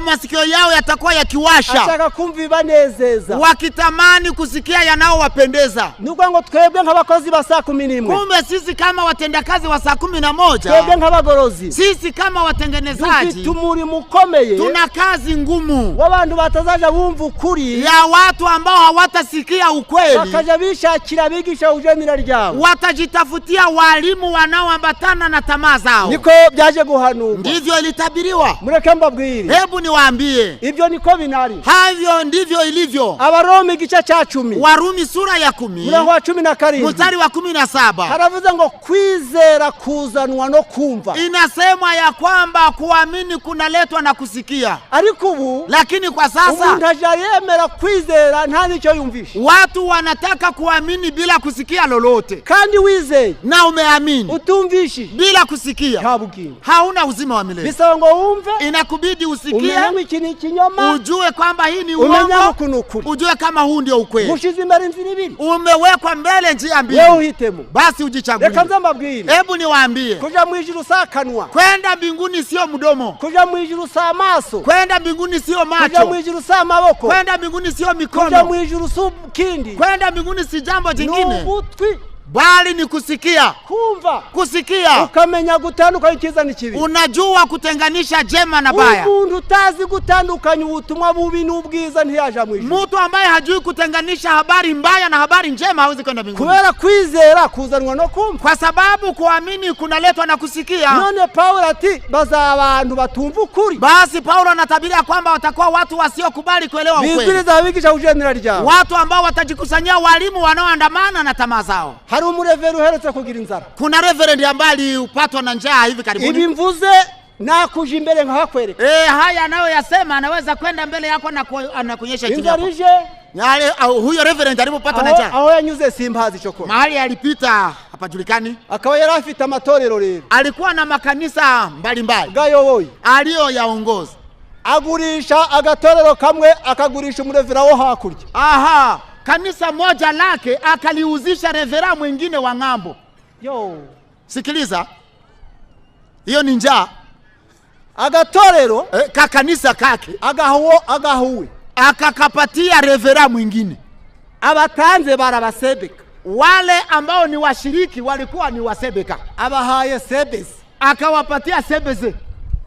masikio yao yatakuwa yakiwasha, ashaka kumva ibanezeza, wakitamani kusikia yanayowapendeza. nubwo ngo twebwe nk'abakozi ba saa 11, Kumbe sisi kama watendakazi wa saa twebwe 11, nk'abagorozi, sisi kama watengenezaji, dufite umurimo ukomeye tuna kazi ngumu w'abantu batazaja bumva ukuri, ya watu ambao hawatasikia ukweli, bakaja bishakira abigisha ujenira ryabo, watajitafutia walimu wanaoambatana na tamaa zao. niko byaje guhanurwa, Ndivyo ilitabiriwa. mureke mbabwire, Hebu niwaambie, ibyo niko binari. havyo ndivyo ilivyo. Abaroma igice cya 10 Warumi sura ya 10 murongo wa 17 mstari wa 17 haravuze ngo kwizera kuzanwa no kumva, inasemwa ya kwamba kuamini kunaletwa na kusikia. ariko ubu, Lakini kwa sasa umuntu aja yemera kwizera nta nicyo yumvisha, watu wanataka kuamini bila kusikia lolote, kandi wizeye na umeamini utumvishije bila kusikia, nta bugingo, hauna uzima wa milele. bisaba ngo wumve, Inakubidi usikie, umenye iki ni ikinyoma, ujue kwamba hii ni umenye uongo, ukuntu ukuri, ujue kama huu ndio ukweli. mushize imbere inzira ibiri, Umewekwa mbele njia mbili, wewe uhitemo. basi ujichagulie. Reka nze mbabwire, Hebu niwaambie, kuja mu ijuru saa kanwa, kwenda mbinguni sio mdomo, kuja mu ijuru saa maso, kwenda mbinguni sio kuja mu macho, ijuru saa maboko, kwenda mbinguni sio kuja mu mikono, ijuru si kindi, kwenda mbinguni si jambo jingine, n'ugutwi, bali ni kusikia. kumva, Kusikia, ukamenya gutandukanya icyiza n'ikibi. unajua kutenganisha jema na baya. Umuntu utazi gutandukanya ubutumwa bubi n'ubwiza ntiyaja mu ijuru, Mtu ambaye hajui kutenganisha habari mbaya na habari njema hawezi kwenda mbinguni, kubera kwizera kuzanwa no kumva. kwa sababu kuamini kunaletwa na kusikia. None Paulo ati bazaba abantu batumva ukuri, Basi Paulo anatabiria kwamba watakuwa watu wasiokubali kuelewa ukweli, bibwiriza abigisha ujenera ryabo, watu ambao watajikusanyia walimu wanaoandamana na tamaa zao. hari umureveri uherutse kugira inzara, Kuna reverend ambaye alipatwa na njaa hivi karibuni. ibi mvuze nakuja imbere nkahakwereka, Haya anayoyasema anaweza kwenda mbele yako na anakuonyesha chini inzara yako. ije Yale huyo reverend alipopatwa na njaa, aho yanyuze simbazi cyo kora, mahali alipita hapajulikani, akaba yari afite amatorero rero alikuwa na makanisa mbalimbali gayoboye, aliyoyaongoza. agurisha agatorero kamwe akagurisha umurevera wo hakurya, Aha, kanisa moja lake akaliuzisha revera mwingine wa ng'ambo. yo, Sikiliza, hiyo ni njaa. agatorero Kanisa kake agahuwe akakapatia revera mwingine. abatanze barabasebeka, Wale ambao ni washiriki walikuwa ni wasebeka, abahaye sebezi, akawapatia sebeze.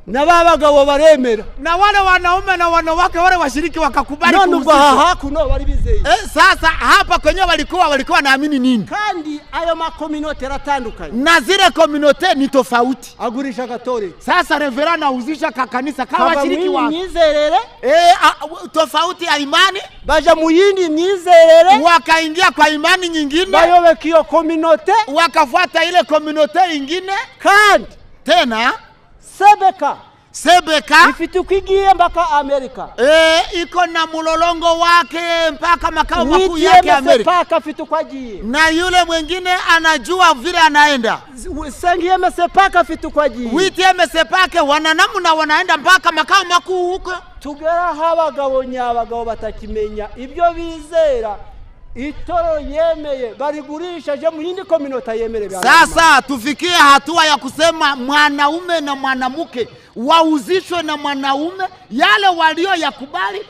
na babagabo baremera, Na wale wanaume na wanawake wale washiriki wakakubali none ubwo kuhusishwa. hakuno bari bizeye. Sasa hapa kwenye walikuwa naamini nini? Kandi ayo makominote yaratandukanye, Na zile community ni tofauti. agurisha gatore Sasa revera anauzisha kanisa kama kava washiriki mu wa myizerere tofauti ya imani, baja mu yindi myizerere, wakaingia kwa imani nyingine, bayobeka iyo kominote, wakafuata ile community nyingine. kandi Tena sebeka ifite uko igiye mpaka Amerika, iko na mulolongo wake mpaka makao makuu yake Amerika, paka afite uko agiye, na yule mwingine anajua vile anaenda. sengiyeme sepaka afite uko agiye, Witeme sepake wananamuna wanaenda mpaka makao makuu huko. tugera aho abagabo nyabagabo batakimenya ibyo bizera, itoro yemeye barigurisha je mu yindi kominota yemere. Sasa tufikie hatua ya kusema mwanaume na mwanamke wauzishwe na mwanaume, yale walio yakubali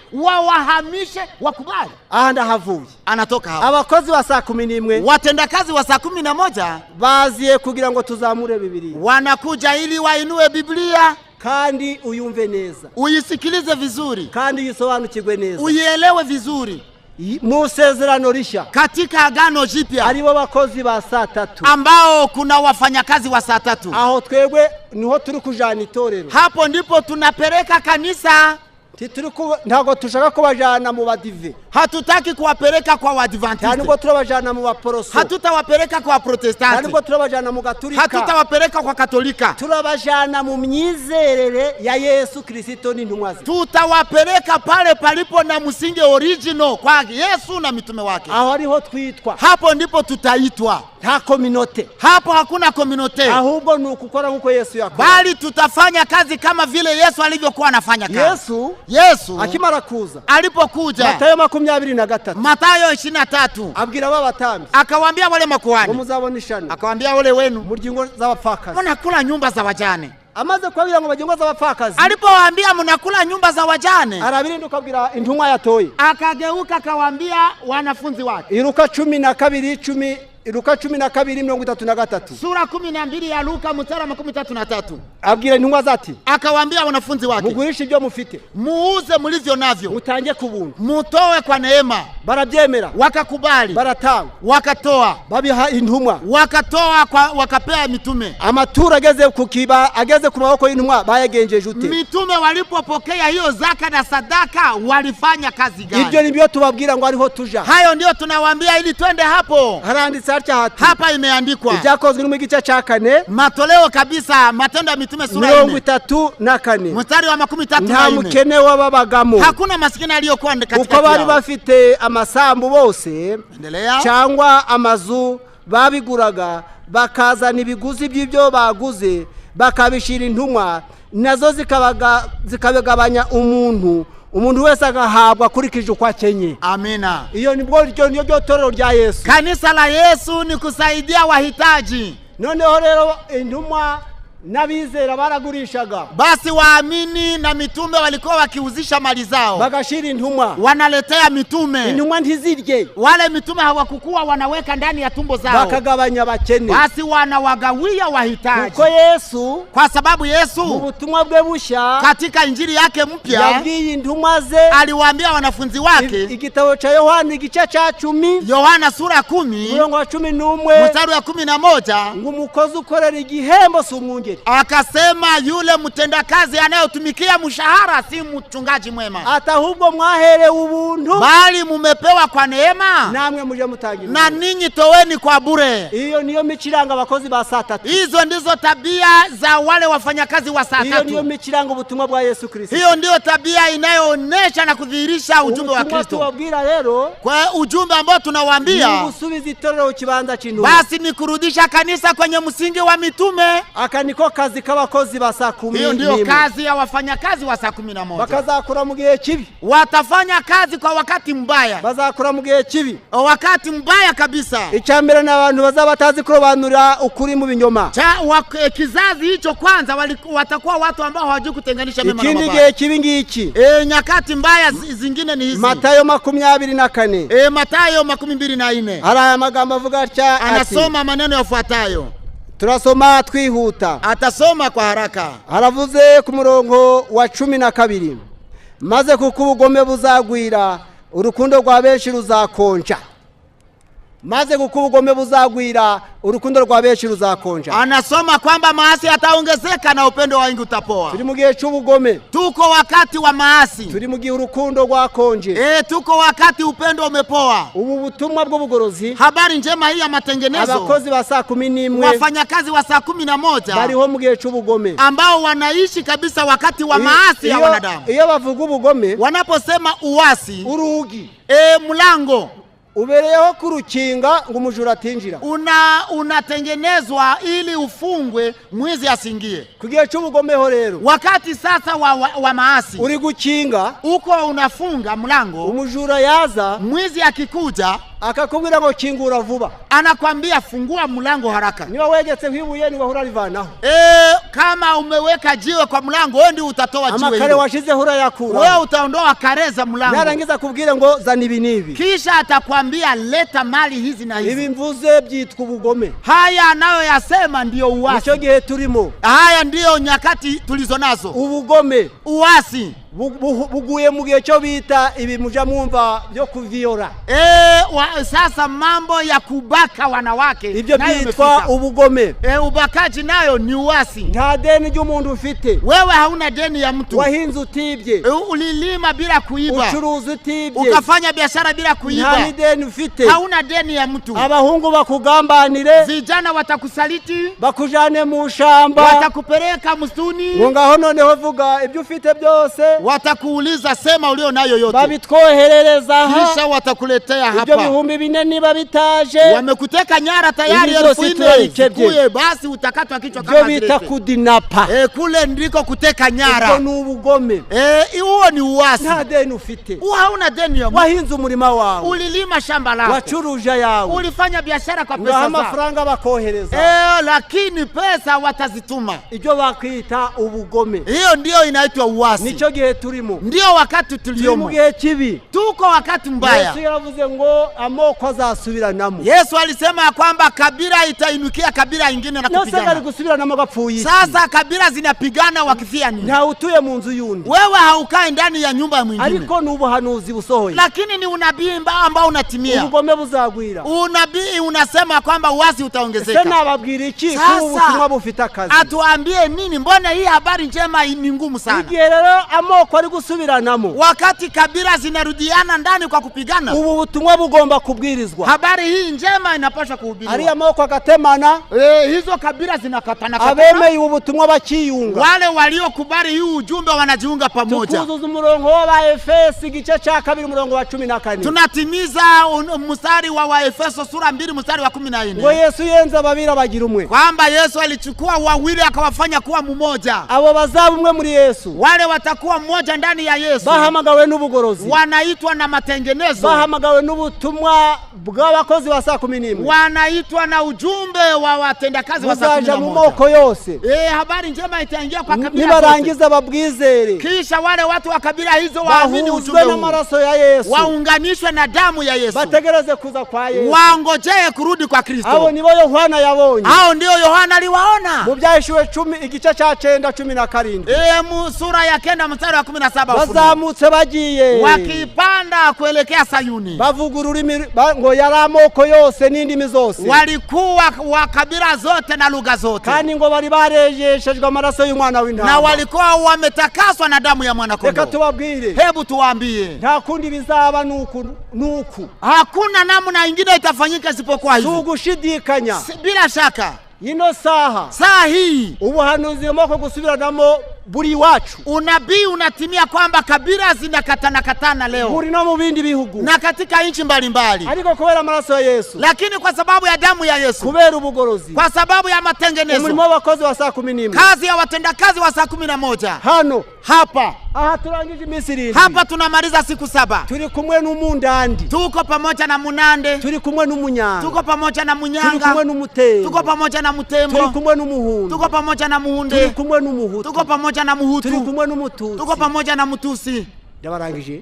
wawahamishe wakubali. Ahanda havuye Anatoka hapo. abakozi wa saa 11 Watendakazi wa saa 11 baziye kugira ngo tuzamure Biblia, wanakuja ili wainue Biblia, kandi uyumve neza, uyisikilize vizuri, kandi uyisobanukirwe neza. uielewe vizuri. Mu sezerano rishya Katika Agano Jipya aribo bakozi ba saa 3, ambao kuna wafanyakazi wa saa 3, aho twebwe niho turi kujana itorero, hapo ndipo tunapeleka kanisa. ntago tushaka kubajana mu badive, Hatutaki kuwapeleka kwa cyane Waadventiste, ngo turabajana mu baporoso, hatutawapeleka kwa cyane Protestanti, ngo turabajana mu gaturika, hatutawapeleka kwa Katolika, turabajana mu myizerere ya Yesu Kristo n'intumwa ze. tutawapeleka pale palipo na msingi original kwa Yesu na mitume wake. Aho ariho twitwa, Hapo ndipo tutaitwa. nta kominote, Hapo hakuna community, ahubwo ni ukukora nkuko Yesu yakora. bali tutafanya kazi kama vile Yesu alivyokuwa anafanya kazi. Yesu akimara kuza, alipokuja, Matayo 23 Mathayo 23, abwira babatambi, akawaambia wale makuhani, muzabona ishano, akawaambia wale wenu muryango z'abapfakazi. mnakula nyumba za wajane. Amaze kubabwira ngo bajye z'abapfakazi, Alipowaambia mnakula nyumba za wajane, arabirinduka abwira intumwa yatoye, akageuka akawaambia wanafunzi wake. Iluka 12:10, Iluka 12:33, Sura 12 ya Luka mstari wa 33, abwira intumwa zati, akawaambia wanafunzi wake, mugurisha ibyo mufite, muuze mlivyo navyo, mutange ku buntu. mutoe kwa neema. Barabyemera, Wakakubali, baratanga, wakatoa, babiha intumwa, wakatoa wakapea mitume. amaturo ageze ku maboko y'intumwa bayagenjeje ute? Mitume walipopokea hiyo zaka na sadaka walifanya kazi gani? Ibyo nibyo tubabwira ngo ariho tuja. Hayo ndio tunawaambia ili twende hapo. Haranditse hatya hati, Hapa imeandikwa ibyakozwe mu gice cya 4, matoleo kabisa, Matendo ya Mitume sura 34 mstari wa 33. nta mukene wababagamo, Hakuna maskini aliyokuwa katika uko bari bafite amasambu bose cyangwa amazu babiguraga, bakazana ibiguzi by'ibyo baguze bakabishira intumwa, nazo zikabagabanya umuntu wese agahabwa kurikije uko akenye. Amina. Iyo nibyo torero rya Yesu. Kanisa la Yesu ni kusaidia wahitaji. Noneho rero intumwa n'abizera baragurishaga, Basi waamini na mitume walikuwa wakiuzisha mali zao, bagashira intumwa, wanaletea mitume. intumwa ntizirye, Wale mitume hawakukuwa wanaweka ndani ya tumbo zao, bakagabanya bakene, basi wanawagawia wahitaji. kuko Yesu Kwa sababu mu Yesu butumwa bwe bushya katika injili yake mpya yabwiye intumwa ze, aliwaambia wanafunzi wake, igitabo cha Yohana igice cya 10 Yohana sura 10 murongo wa 11, mstari wa 11, ngo umukozi ukorera igihembo si umwungeri, akasema yule mtendakazi anayotumikia mshahara si mchungaji mwema, atahubwo mwaherewe ubuntu, bali mumepewa kwa neema, namwe muje mutangira, na ninyi toweni kwa bure. iyo niyo michiranga abakozi ba saa 3, Hizo ndizo tabia za wale wafanyakazi wa saa iyo niyo 3. michiranga ubutumwa bwa Yesu Kristo. Hiyo ndio tabia inayoonesha na kudhihirisha ujumbe wa Kristo. Tubabwira rero, Kwa ujumbe ambao tunawaambia, usubiza itorero kibanza cy'intumwa, basi ni kurudisha kanisa kwenye msingi wa mitume. aka niko kazi k'abakozi ba saa 10. Hiyo ndio kazi ya wafanyakazi wa saa 11. Bakazakura mu gihe kibi, Watafanya kazi kwa wakati mbaya, bazakura mu gihe kibi, wakati mbaya kabisa. icyambere n'abantu bazaba batazi kurobanura ukuri mu binyoma. Kizazi hicho kwanza watakuwa watu ambao hawajui kutenganisha mema na Ikindi mabaya. gihe kibi ngiki, Nyakati mbaya zingine ni hizi. Matayo 24. Matayo 24. Hari aya magambo avuga atya, anasoma maneno yafuatayo. Turasoma twihuta. Atasoma kwa haraka. Haravuze ku murongo wa 12. Maze kuko ubugome buzagwira, urukundo rwa benshi ruzakonja. Maze kuko ubugome buzagwira, urukundo rwa benshi ruzakonja. Anasoma kwamba maasi yataongezeka na upendo wa wengi utapoa. Turi mu gihe cy'ubugome. Tuko wakati wa maasi. Turi mu gihe urukundo rwakonje. Tuko wakati upendo umepoa. Ubu butumwa bw'ubugorozi, habari njema hii ya matengenezo, abakozi ba saa 11, wafanyakazi wa saa 11 bariho mu gihe cy'ubugome, ambao wanaishi kabisa wakati wa maasi ya wanadamu. Iyo bavuga ubugome, wanaposema uasi, urugi, mlango ubereyeho kurukinga ngo umujura atinjira. Unatengenezwa ili ufungwe mwizi asingie. Kugiye cy'ubugome ho rero, wakati sasa wa maasi, uri gukinga, uko unafunga mlango, umujura yaza, mwizi akikuja akakubwira ngo kingura vuba, anakwambia fungua mlango haraka. Niba wegetse hwibuye ni wahura rivanaho. Kama umeweka jiwe kwa mlango, wewe ndio utatoa jiwe. Amakare washize hura yakura, wewe utaondoa kareza mlango. Narangiza kubwira ngo zana ibi nibi, kisha atakwambia leta mali hizi na hizi. Ibi mvuze byitwa ubugome. Haya anayo yasema ndio uasi. Nicyo gihe turimo. Haya ndio nyakati tulizonazo. Ubugome, uasi buguye mu gihe cyo bita ibi muja mwumva byo kuviora. Sasa mambo ya kubaka wanawake, ibyo byitwa ubugome. Ubakaji nayo ni uasi. Nta deni ry'umuntu ufite, wewe hauna deni ya mtu. Wahinze utibye, ulilima bila kuiba, ucuruza utibye, ukafanya biashara bila kuiba, nta deni ufite, hauna deni ya mtu. Abahungu bakugambanire, vijana watakusaliti, bakujane mu shamba, watakupeleka msituni, ngo ngaho noneho vuga ibyo ufite byose, watakuuliza sema ulio nayo yote, babitwoherereza kisha watakuletea hapa. Ibyo bihumbi 4 niba bitaje, wamekuteka nyara tayari 1000, basi utakatwa kichwa kama zile. Byo bita kudinapa. Kule ndiko kuteka nyara. Ibyo ni ubugome. Huo ni uasi. Nta deni ufite, hauna deni ya mtu. Wahinze umurima wawe, ulilima shamba lako, wacuruja yawe, ulifanya biashara kwa pesa zako, amafaranga bakohereza, lakini pesa watazituma. Ibyo bakwita ubugome. Hiyo ndio inaitwa uasi. Nicho gihe turimo, ndio wakati tuliomo. Turi mu gihe kibi, tuko wakati mbaya. Yesu yaravuze ngo amoko azasubiranamo. Yesu alisema kwamba kabila itainukia kabila nyingine na kupigana. Nose gusubiranamo gapfuye. Sasa kabila zinapigana wakifia nini? Nta utuye mu nzu yundi, wewe haukai ndani ya nyumba ya mwingine. Ariko nubuhanuzi busohoye, lakini ni unabii ambao unatimia. Ubugome buzagwira. Unabii unasema kwamba uasi utaongezeka. Sasa nababwira iki ku butumwa bufita kazi? Atuambie nini? Mbona hii habari njema ni ngumu sana? Igihe rero amoko ari gusubiranamo, wakati kabila zinarudiana ndani kwa kupigana, ubu butumwa bugomba kubwirizwa. Habari hii njema inapaswa kuhubiriwa. Ari amoko agatemana, hizo kabila zinakatana. Abemeye ubu butumwa bakiyunga, wale waliokubali hii ujumbe wanajiunga pamoja. Tukuzuza umurongo wa Efeso igice cya 2 umurongo wa 14. Tunatimiza mstari wa Efeso sura 2 mstari wa 14. Ngo Yesu yenza babira bagira umwe, kwamba Yesu alichukua wawili akawafanya kuwa mmoja. Abo bazaba umwe muri Yesu, wale watakuwa mmoja ndani ya Yesu, bahamagawe n'ubugorozi, wanaitwa na matengenezo, bahamagawe n'ubutumwa bw'abakozi wa saa 11, wanaitwa na ujumbe wa watendakazi wa saa 11. mu moko yose. Habari njema itaingia kwa kabila. Nibarangiza babwizere, kisha wale watu wa kabila hizo waamini ujumbe na maraso ya Yesu, waunganishwe na damu ya Yesu, bategereze kuza kwa Yesu, wangojee kurudi kwa Kristo. Hao nibo Yohana yabonye, hao ndio Yohana aliwaona mu Byahishuwe 10 igice cya 9:17. Sura ya 9 mstari wa 17. Bazamutse bagiye, wakipanda kuelekea Sayuni, bavuga ururimi ngo yari amoko yose n'indimi zose, walikuwa wa kabila zote na lugha zote, kandi ngo bari barejeshejwe amaraso y'umwana w'intama, na walikuwa wametakaswa na damu ya mwana kondoo. Reka tubabwire, hebu tuwaambie, nta kundi bizaba nuku, hakuna namna nyingine itafanyika isipokuwa hivi. Tugushidikanya, bila shaka ino saa hii ubuhanuzi moko gusubiranamo buri wacu, unabii unatimia kwamba kabila zinakatana leo, buri no mu bindi bihugu na katika nchi mbalimbali. Ariko kubera amaraso ya Yesu, lakini kwa sababu ya damu ya Yesu, kubera ubugorozi, kwa sababu ya matengenezo, umurimo w'abakozi wa saa 11, kazi ya watendakazi wa saa 11, hano hapa turangije iminsi 7, hapa tunamaliza siku 7. Turi kumwe n'umundandi, tuko pamoja na munande, turi kumwe n'umunyanga, tuko pamoja na munyanga, turi kumwe n'umutembo, tuko pamoja na mutembo, turi kumwe n'umuhundu, tuko pamoja na muhunde, turi kumwe n'umuhutu, tuko pamoja na muhutu, turi kumwe n'umutusi, tuko pamoja na mutusi. Ndabarangije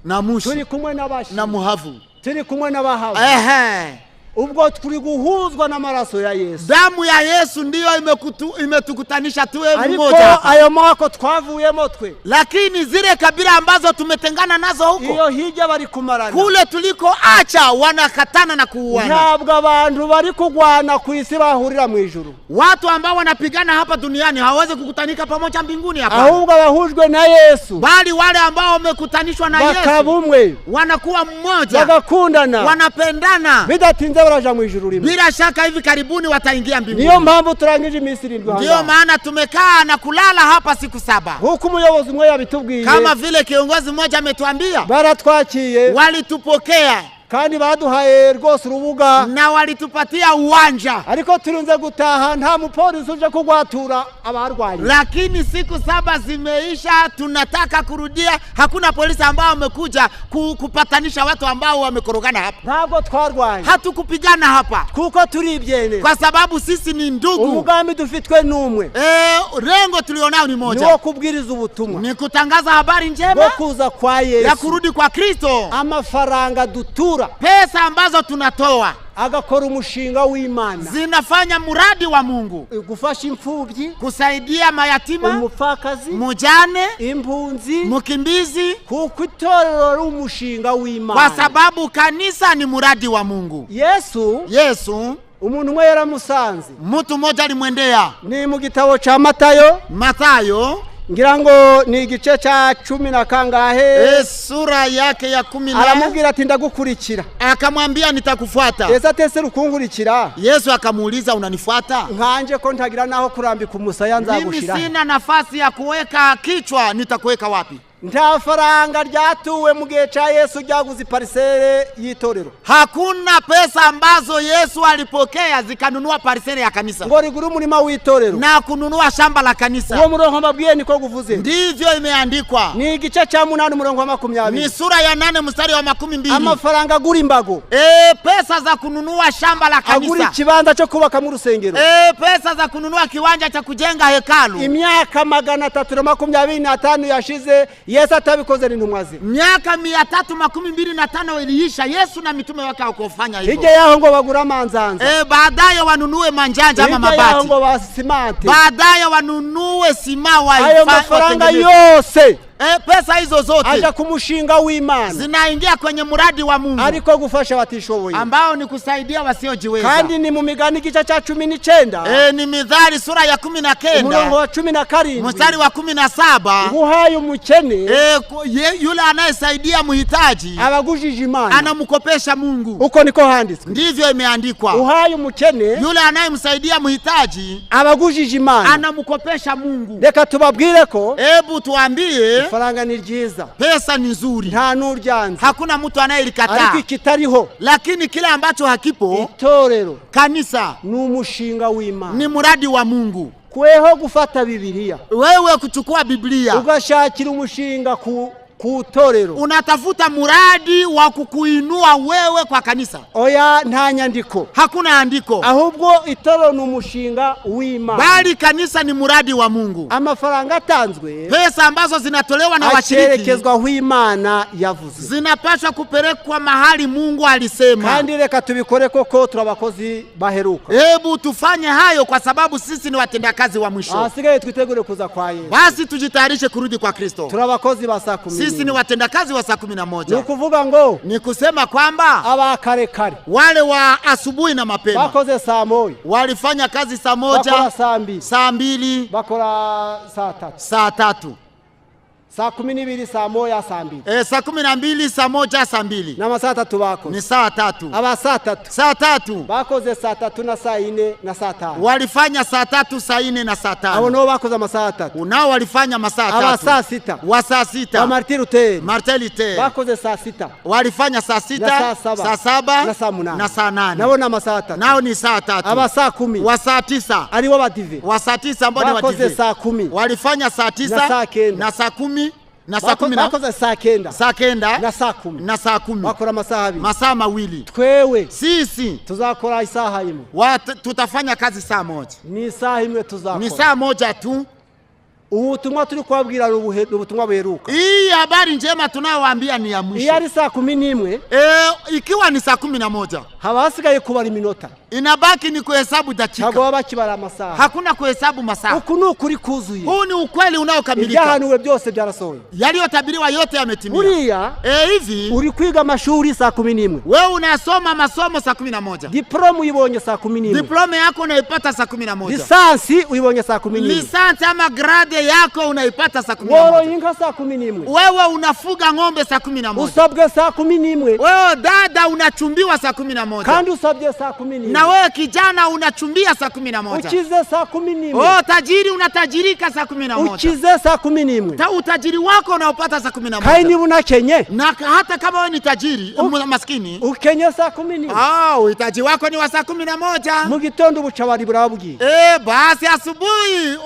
na mushi turi kumwe n'abashi na muhavu. turi kumwe n'abahavu. ubwo turi guhuzwa n'amaraso ya Yesu. Damu ya Yesu ndiyo imetukutanisha tuwe mmoja. Ariko ayo moko twavuyemo twe, lakini zile kabila ambazo tumetengana nazo huko, iyo hijya bari kumarana, kule tuliko acha wanakatana na kuuana. Ntabwo abantu bari kugwana ku isi bahurira mu ijuru. Watu ambao wanapigana hapa duniani hawawezi kukutanika pamoja mbinguni hapa. Ahubwo bahujwe na Yesu, bali wale ambao wamekutanishwa na Yesu bakabumwe, wanakuwa mmoja, bagakundana, wanapendana, bidatinze baraja mu ijuru rimwe. Bila shaka hivi karibuni wataingia mbinguni. Niyo mpamvu turangije iminsi 7 hanga. Ndio maana tumekaa na kulala hapa siku 7. Huko umuyobozi mwe yabitubwiye, kama vile kiongozi mmoja ametuambia, baratwakiye, walitupokea kandi baduhaye rwose urubuga na walitupatia uwanja. Ariko turunze gutaha nta mupolisi uje kugwatura abarwanye. Lakini siku 7 zimeisha, tunataka kurudia. Hakuna polisi ambao wamekuja kupatanisha watu ambao wamekorogana hapa. Ntabwo twarwanye, hatukupigana hapa kuko turibyene, kwa sababu sisi ni ndugu. Umugambi dufitwe numwe, rengo tulionao ni moja, ni kubwiriza ubutumwa, ni kutangaza habari njema bwo kuza kwa Yesu, ya kurudi kwa Kristo. Amafaranga dutura, pesa ambazo tunatoa, agakora umushinga w'Imana, zinafanya muradi wa Mungu, gufasha imfubyi, kusaidia mayatima, umupfakazi, mujane, impunzi, mukimbizi, kuko itorero ari umushinga w'Imana, kwa sababu kanisa ni muradi wa Mungu. Yesu umuntu umwe yaramusanze, mtu mmoja alimwendea, ni mu gitabo cha Matayo ngira ngo ni igice cha 10 na kangahe, sura yake ya 10. Aramubwira ati ndagukurikira, akamwambia nitakufuata. Yesu atese rukunkurikira. Yesu akamuuliza unanifuata? Nkanje ko ntagira naho kurambika umusaya nzagushira. Mimi sina nafasi ya kuweka kichwa, nitakuweka wapi? Nta faranga ryatuwe mu gihe cha Yesu ryaguze parcelle y'itorero. Hakuna pesa ambazo Yesu alipokea zikanunua parcelle ya kanisa, ngo rigure umurima w'itorero na kununua shamba la kanisa. Uwo murongo mbabwiye niko guvuze, ndivyo imeandikwa. Ni igice cha 8 murongo wa 20, ni sura ya 8 mstari wa 12. Amafaranga agura imbago, pesa za kununua shamba la kanisa, agura kibanza cyo kubaka mu rusengero, pesa za kununua kiwanja cha kujenga hekalu. Imyaka 325 yashize Yesu atabikoze ni ntumwaze. Miaka 325 iliisha, Yesu na mitume wake wakofanya hivyo. Hije yaho ngo bagura manzanza, baadaye wanunue manjanja ama mabati, hije yaho ngo basimante, baadaye wanunue sima. Ayo mafaranga yose, pesa hizo zote aja kumushinga w'Imana, zinaingia kwenye muradi wa Mungu, ariko gufasha watishoboye, ambao ni kusaidia wasiojiweza. Kandi ni mu Migani gice cha 19, ni Mithali sura ya 19 murongo wa 17 mstari wa 17. Nguhaye umukene, yule anayesaidia muhitaji, abagujije Imana, anamkopesha Mungu. Uko niko handitswe, ndivyo imeandikwa. Nguhaye umukene, yule anayemsaidia muhitaji, abagujije Imana, anamkopesha Mungu. Reka tubabwire ko, hebu tuambie, faranga ni ryiza, pesa ni nzuri, nta nuryanze, hakuna mtu anayelikataa. Ariko ikitariho, lakini kile ambacho hakipo, itorero, kanisa, ni umushinga w'Imana, ni muradi wa Mungu. Kweho gufata Biblia, wewe kuchukua Biblia ugashakira umushinga kutorero, unatafuta muradi wa kukuinua wewe kwa kanisa. Oya, nta nyandiko, hakuna andiko, ahubwo itorero ni umushinga w'Imana, bali kanisa ni muradi wa Mungu. Amafaranga atanzwe, pesa ambazo zinatolewa na washiriki, acherekezwa w'Imana yavuze, zinapaswa kupelekwa mahali Mungu alisema. Kandi reka tubikore koko turabakozi baheruka. Hebu tufanye hayo kwa sababu sisi ni watendakazi wa mwisho. Asigaye twitegure kuza kwa Yesu. Basi tujitayarishe kurudi kwa Kristo. Turabakozi ba saa 10. Sisi ni watendakazi wa saa 11. Ni kuvuga ngo, ni kusema kwamba abakarekare, wale wa asubuhi na mapema, bakoze saa 1, walifanya kazi saa 1, bakora saa 2, saa 2, bakora saa 3, saa 3, saa 12, saa 1, saa 2, saa 12, saa 1, saa 2, na masaa 3 bakoze, ni saa 3. aba saa 3, saa 3 bakoze saa 3 na saa 4 na saa 5, walifanya saa 3, saa 4 na saa 5. abo no bakoze masaa 3, unao walifanya masaa 3. aba saa 6, wa saa 6, wa Martin Luther bakoze saa 6, walifanya saa 6, saa 7 na saa 8, na saa 8. nabo na masaa 3, nao ni saa 3. aba saa 10, wa saa 9 ari wabadive, wa saa 9 ambao ni wadive, bakoze saa 10, walifanya saa 9 na saa 10 na saa 10, bakoze saa 9, saa 9 na saa 10, na saa 10, bakora masaa 2, masaa 2. Twewe sisi tuzakora isaha imwe, tutafanya kazi saa 1, ni isaha imwe tuzakora, ni saa 1 tu. ubutumwa turi kubabwira ubutumwa buheruka. Hii habari njema tunayowaambia ni ya mwisho. Iyo ari saa 11 ikiwa ni saa 11 haba hasigaye kubara iminota, inabaki ni kuhesabu dakika. ntabwo baba bakibara amasaha, hakuna kuhesabu masaa. uku ni ukuri kuzuye. Huu ni ukweli unaokamilika. Ibyahanuwe byose byarasohoye, yaliyotabiriwa yote yametimia. buriya hivi uri kwiga amashuri saa 11, wewe unasoma masomo saa 11, diploma uyibonye saa 11, diploma yako unaipata saa 11, lisansi uyibonye saa 11, lisansi ama grade yako unaipata saa 11, woro inka saa 11, wewe unafuga ng'ombe saa 11, usabwe saa 11, wewe dada unachumbiwa saa 11, kandi usabye saa 11, na wewe kijana unachumbia saa 11, ukize saa 11, tajiri unatajirika saa 11, ukize saa 11, utajiri wako unaopata saa 11, kaini bunakenye, na hata kama wewe ni tajiri maskini ukenye saa 11, uhitaji wako ni wa saa 11, mu gitondo ubucabari burabwiye. Basi asubuhi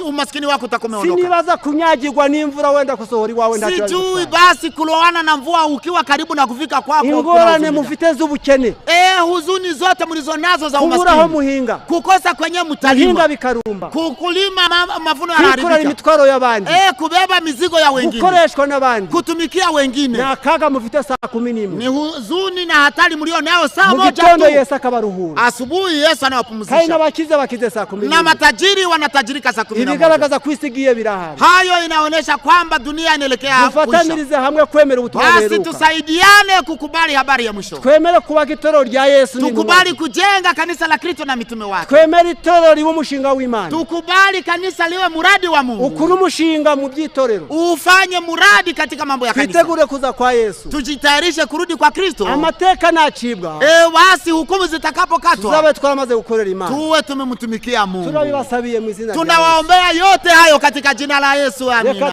umaskini wako utakomeondoka. Sinibaza kunyagirwa n'imvura wenda kusohora iwawe ndacyo. Sijui basi kuloana na mvua ukiwa karibu na kufika kwako. Ingorane mufite z'ubukene, huzuni zote mlizonazo za umaskini. Kuburaho muhinga, kukosa kwenye mtalima, muhinga bikarumba, kukulima mavuno yanaharibika, kukora imitwaro y'abandi, kubeba mizigo ya wengine, kukoreshwa n'abandi, kutumikia wengine. Na kaga mufite saa 11, ni huzuni na hatari mlio nayo saa moja tu. Mugitondo Yesu akabaruhura, asubuhi Yesu anawapumzisha. Kaina bakize saa 11, na matajiri wanatajirika saa 11. Ibigaragaza kwisigiye birahari. Hayo inaonyesha kwamba dunia inaelekea kuisha. Tufatanirize hamwe kwemera ubutumwa bweruka. Basi tusaidiane kukubali habari ya mwisho. Twemere kubaka itorero rya Yesu, tukubali kujenga kanisa la Kristo na mitume wake. Twemere itorero liwe umushinga w'Imana, tukubali kanisa liwe muradi wa Mungu. Ukuri umushinga mu byitorero, ufanye muradi katika mambo ya kanisa. Twitegure kuza kwa Yesu, tujitayarishe kurudi kwa Kristo. Amateka nacibwa, basi hukumu zitakapokatwa, tuzabe twaramaze gukorera Imana, tuwe tumemtumikia Mungu. Turabibasabiye mu izina, tunawaombea yote hayo katika jina la Yesu, amina.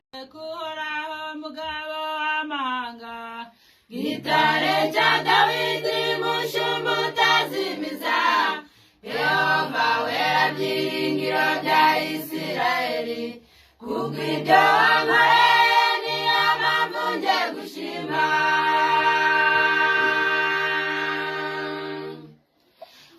Gitare cha Dawidi mushumba utazimiza, Yehova wera byiringiro bya Isirayeli, kubw'ibyo wankoreye niyo mpamvu nje gushima.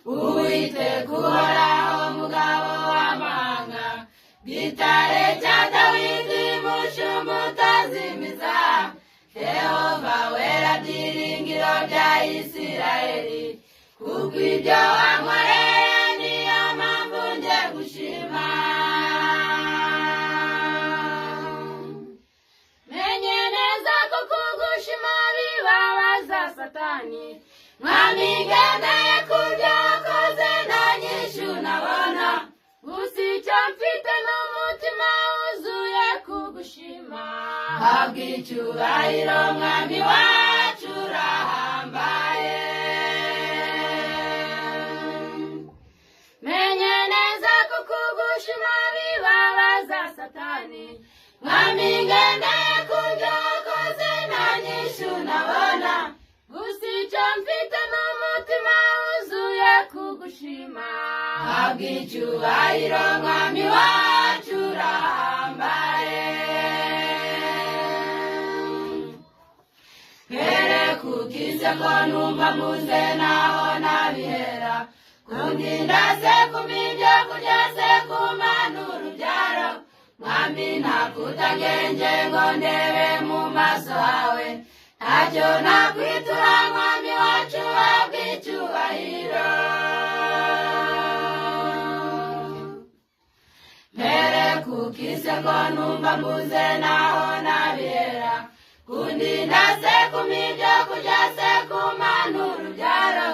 Uwiteka uhoraho mugabo w'amahanga, gitare cha Dawidi mushumba utazimiza, Yehova wera byiringiro bya Isirayeli, kubw'ibyo wankoreye niyo mpamvu nje gushima. Menye neza ko kugushima bibabaza Satani, Mwami ngendeye kubyo wakoze nta nyishu nabona, gusa icyo mfite n'umutima wuzuye kugushima. Habwa icyubahiro Mwami wacu urahambaye. Menye neza ko kugushima bibabaza Satani, Mwami ngendeye kubyo wakoze nta nyishu nabona, gusa icyo mfite n'umutima wuzuye kugushima. Habwa icyubahiro Mwami wacu urahambaye. Here kukize ko numva muze naho nabihera, kundinda se kumibyo kurya se kumanura urubyaro, Mwami ntakutagenge ngo ndebe mu maso hawe, ntacyo nakwitura Mwami wacu habwa icyubahiro. Here kukize ko numva mbuze naho nabihera, kundinda se kumibyo kurya se kumanura urubyaro,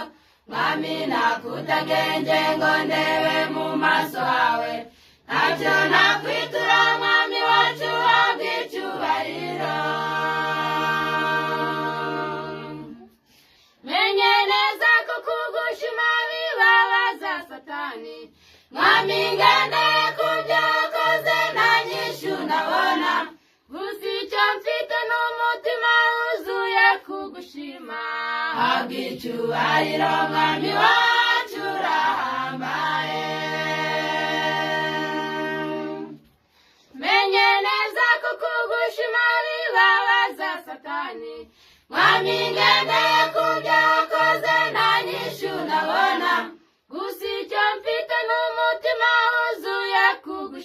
Mwami ntakutagenge ngo ndebe mu maso hawe, ntacyo nakwitura Mwami wacu habwa icyubahiro. Menye neza ko kugushima bibabaza Satani, Mwami ngendeye kubyo wakoze nta nyishu nabona, gusa icyo mfite n'umutima wuzuye kugushima. Habwa icyubahiro Mwami wacu urahambaye. Menye neza ko kugushima bibabaza Satani, Mwami ngendeye kubyo wakoze nta nyishu nabona, gusa icyo mfite n'umutima wuzuye kugushima.